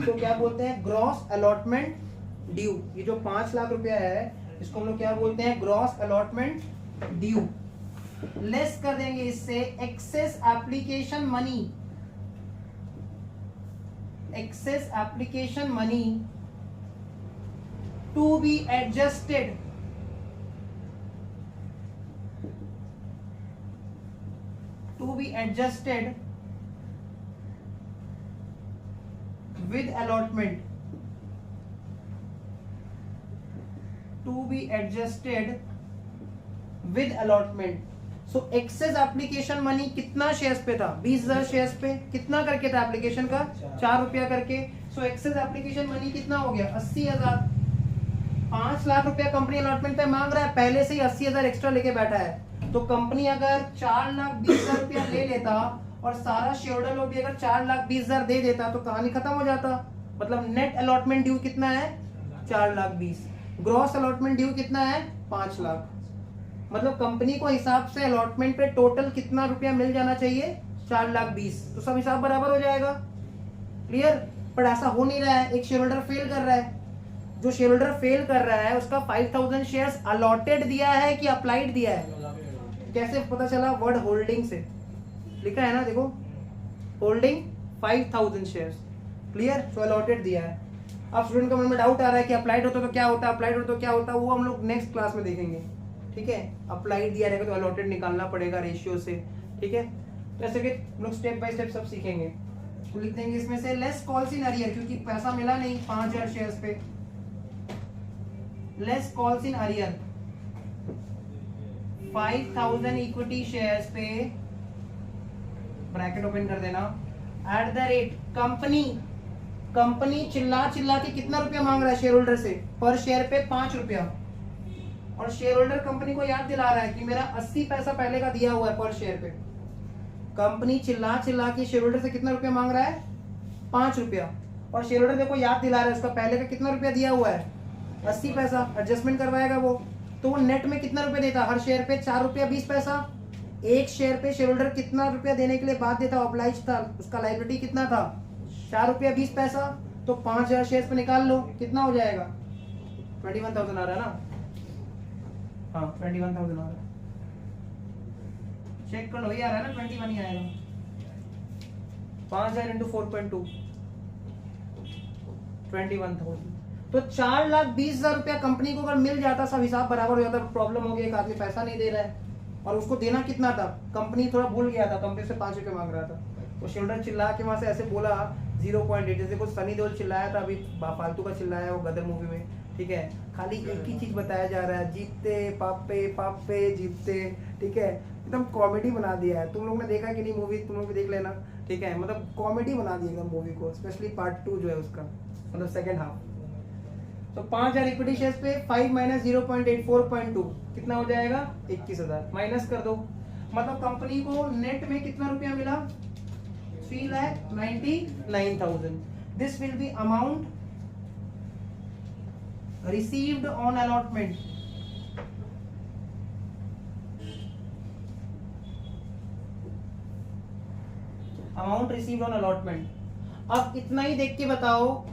S1: तो क्या बोलते हैं, ग्रॉस अलॉटमेंट ड्यू। ये जो 5 लाख रुपया है इसको हम लोग क्या बोलते हैं, ग्रॉस अलॉटमेंट ड्यू। लेस कर देंगे इससे excess application money, excess application money to be adjusted, to be adjusted with allotment, to be adjusted with allotment। so excess application money कितना शेयर्स पे था, 20,000 शेयर्स पे कितना करके था एप्लीकेशन का, 4 रुपया करके। so excess application money कितना हो गया, 80,000। 5 लाख रुपया कंपनी अलॉटमेंट पे मांग रहा है, पहले से ही 80,000 एक्स्ट्रा लेके बैठा है। तो कंपनी अगर 4,20,000 रुपया ले लेता और सारा शेयरहोल्डर लोग भी अगर 4,20,000 दे देता तो कहानी खत्म हो जाता। मतलब नेट अलॉटमेंट ड्यू कितना है, 4,20,000। ग्रॉस अलॉटमेंट ड्यू कितना है, 5 लाख। मतलब कंपनी को हिसाब से अलॉटमेंट पे टोटल कितना रुपया मिल जाना चाहिए, 4,20,000। तो सब हिसाब बराबर हो जाएगा, क्लियर। पर ऐसा हो नहीं रहा है, एक शेयरहोल्डर फेल कर रहा है। जो शेयरहोल्डर फेल कर रहा है उसका 5,000 शेयर्स अलॉटेड दिया है कि अप्लाइड दिया है, कैसे पता चला, वर्ड होल्डिंग से लिखा है ना, देखो होल्डिंग 5,000 शेयर्स, क्लियर। सो अलॉटेड दिया है। अब स्टूडेंट का मन में डाउट आ रहा है कि अप्लाइड होता तो क्या होता, अप्लाइड होता तो क्या होता, वो हम लोग नेक्स्ट क्लास में देखेंगे, ठीक है। अप्लाइड दिया रहेगा तो अलॉटेड निकालना पड़ेगा रेशियो से, ठीक है। तो ऐसे कि हम लोग स्टेप बाय स्टेप सब सीखेंगे। तो लिख देंगे इसमें से लेस कॉल्स इन अरियर, क्योंकि पैसा मिला नहीं 5,000 शेयर्स पे, less calls in arrear 5,000 equity shares पे, ब्रैकेट ओपन कर देना, एट द रेट कंपनी चिल्ला के कितना रुपया मांग रहा है शेयर होल्डर से, पर शेयर पे 5 रुपया। और शेयर होल्डर कंपनी को याद दिला रहा है कि मेरा 80 पैसा पहले का दिया हुआ है पर शेयर पे। कंपनी चिल्ला के शेयर होल्डर से कितना रुपया मांग रहा है, 5 रुपया। और शेयर होल्डर देखो याद दिला रहा है उसका पहले का कितना रुपया दिया हुआ है, 80 पैसा। एडजस्टमेंट करवाएगा वो, तो वो नेट में कितना रुपया देता, हर शेयर पे 4 रुपया 20 पैसा। एक शेयर पे शेयर होल्डर कितना रुपया देने के लिए बाध्य था, ऑब्लाइज था, उसका लायबिलिटी कितना था, 4 रुपया 20 पैसा। तो 5,000 शेयर्स पे निकाल लो, कितना हो जाएगा, 21,000 आ रहा है ना, हाँ 21,000 आ रहा है, चेक कर लो, ये आ रहा है ना 21 ही आएगा। 5,000 इंटू 4.2 21,000। तो 4,20,000 रुपया कंपनी को अगर मिल जाता, सब हिसाब बराबर हो जाता। प्रॉब्लम हो गया, एक आदमी पैसा नहीं दे रहा है और उसको देना कितना था, कंपनी थोड़ा भूल गया था, कंपनी से 5 रुपये मांग रहा था। तो शेयरहोल्डर चिल्ला के वहां से ऐसे बोला 0.8, जैसे कुछ सनी देओल चिल्लाया था अभी फालतू का चिल्लाया वो गदर मूवी में, ठीक है। खाली एक ही चीज बताया जा रहा है, जीतते पापे पापे जीतते, ठीक है। एकदम कॉमेडी बना दिया है। तुम लोग ने देखा कि नहीं मूवी, तुम लोग भी देख लेना, ठीक है। मतलब कॉमेडी बना दी एकदम मूवी को, स्पेशली पार्ट 2 जो है उसका, मतलब सेकेंड हाफ। तो 5,000 इक्विटी शेयर्स पे 5 माइनस 0.8 4.2 कितना हो जाएगा, 21,000। माइनस कर दो, मतलब कंपनी को नेट में कितना रुपया मिला, 3,99,000। This will be amount received on allotment. Amount received on allotment. अब इतना ही देख के बताओ,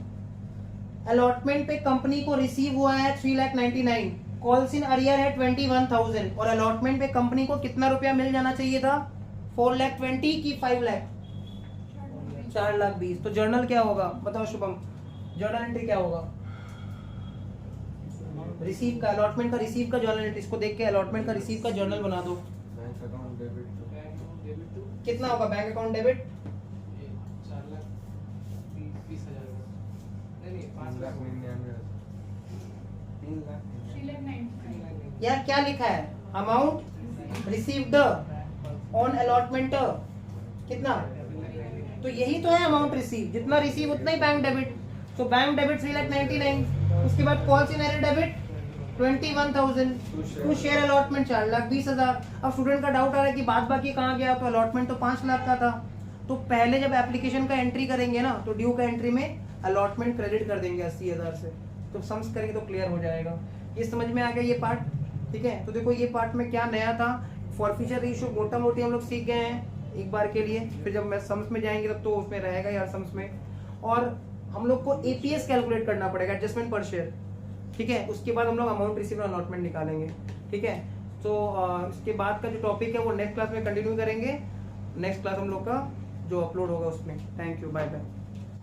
S1: अलॉटमेंट पे कंपनी को रिसीव हुआ है 3,99,000, कॉल्स इन अरियर है 21,000 और अलॉटमेंट पे कंपनी को कितना रुपया मिल जाना चाहिए था, 4,20,000 की 5 लाख, 4,20,000। तो जर्नल क्या होगा बताओ शुभम, जर्नल एंट्री क्या होगा, रिसीव का, अलॉटमेंट का रिसीव का जर्नल एंट्री। इसको देख के अलॉटमेंट का रिसीव का जर्नल बना दो।
S2: बैंक अकाउंट डेबिट टू
S1: कितना होगा बैंक अकाउंट डेबिट,
S2: 4,20,000 नहीं 5,99,000 3,99,000
S1: यार क्या लिखा है, अमाउंट रिसीव्ड ऑन अलॉटमेंट कितना, तो यही तो है अमाउंट रिसीव, जितना रिसीव उतना ही बैंक डेबिट। तो बैंक डेबिट 3,99,000, उसके बाद calls in arrear debit 21,000, to share allotment 4,20,000। अब स्टूडेंट का डाउट आ रहा है कि बाद बाकी कहाँ गया, तो अलॉटमेंट तो 5 लाख का था। तो पहले जब एप्लीकेशन का एंट्री करेंगे ना, तो ड्यू का एंट्री में अलॉटमेंट क्रेडिट कर देंगे 80,000 से। तो सम्स करेंगे तो क्लियर हो जाएगा। ये समझ में आ गया ये पार्ट, ठीक है। तो देखो ये पार्ट में क्या नया था, फॉरफीचर रेशियो मोटा मोटी हम लोग सीख गए हैं, एक बार के लिए, फिर जब मैं सम्स में जाएंगे तब तो उसमें रहेगा यार सम्स में। और हम लोग को एपीएस कैलकुलेट करना पड़ेगा, एडजस्टमेंट पर शेयर, ठीक है। उसके बाद हम लोग अमाउंट रिसीव और अलॉटमेंट निकालेंगे, ठीक है। तो इसके बाद का जो टॉपिक है वो नेक्स्ट क्लास में कंटिन्यू करेंगे, नेक्स्ट क्लास हम लोग का जो अपलोड होगा उसमें। Thank you, bye bye.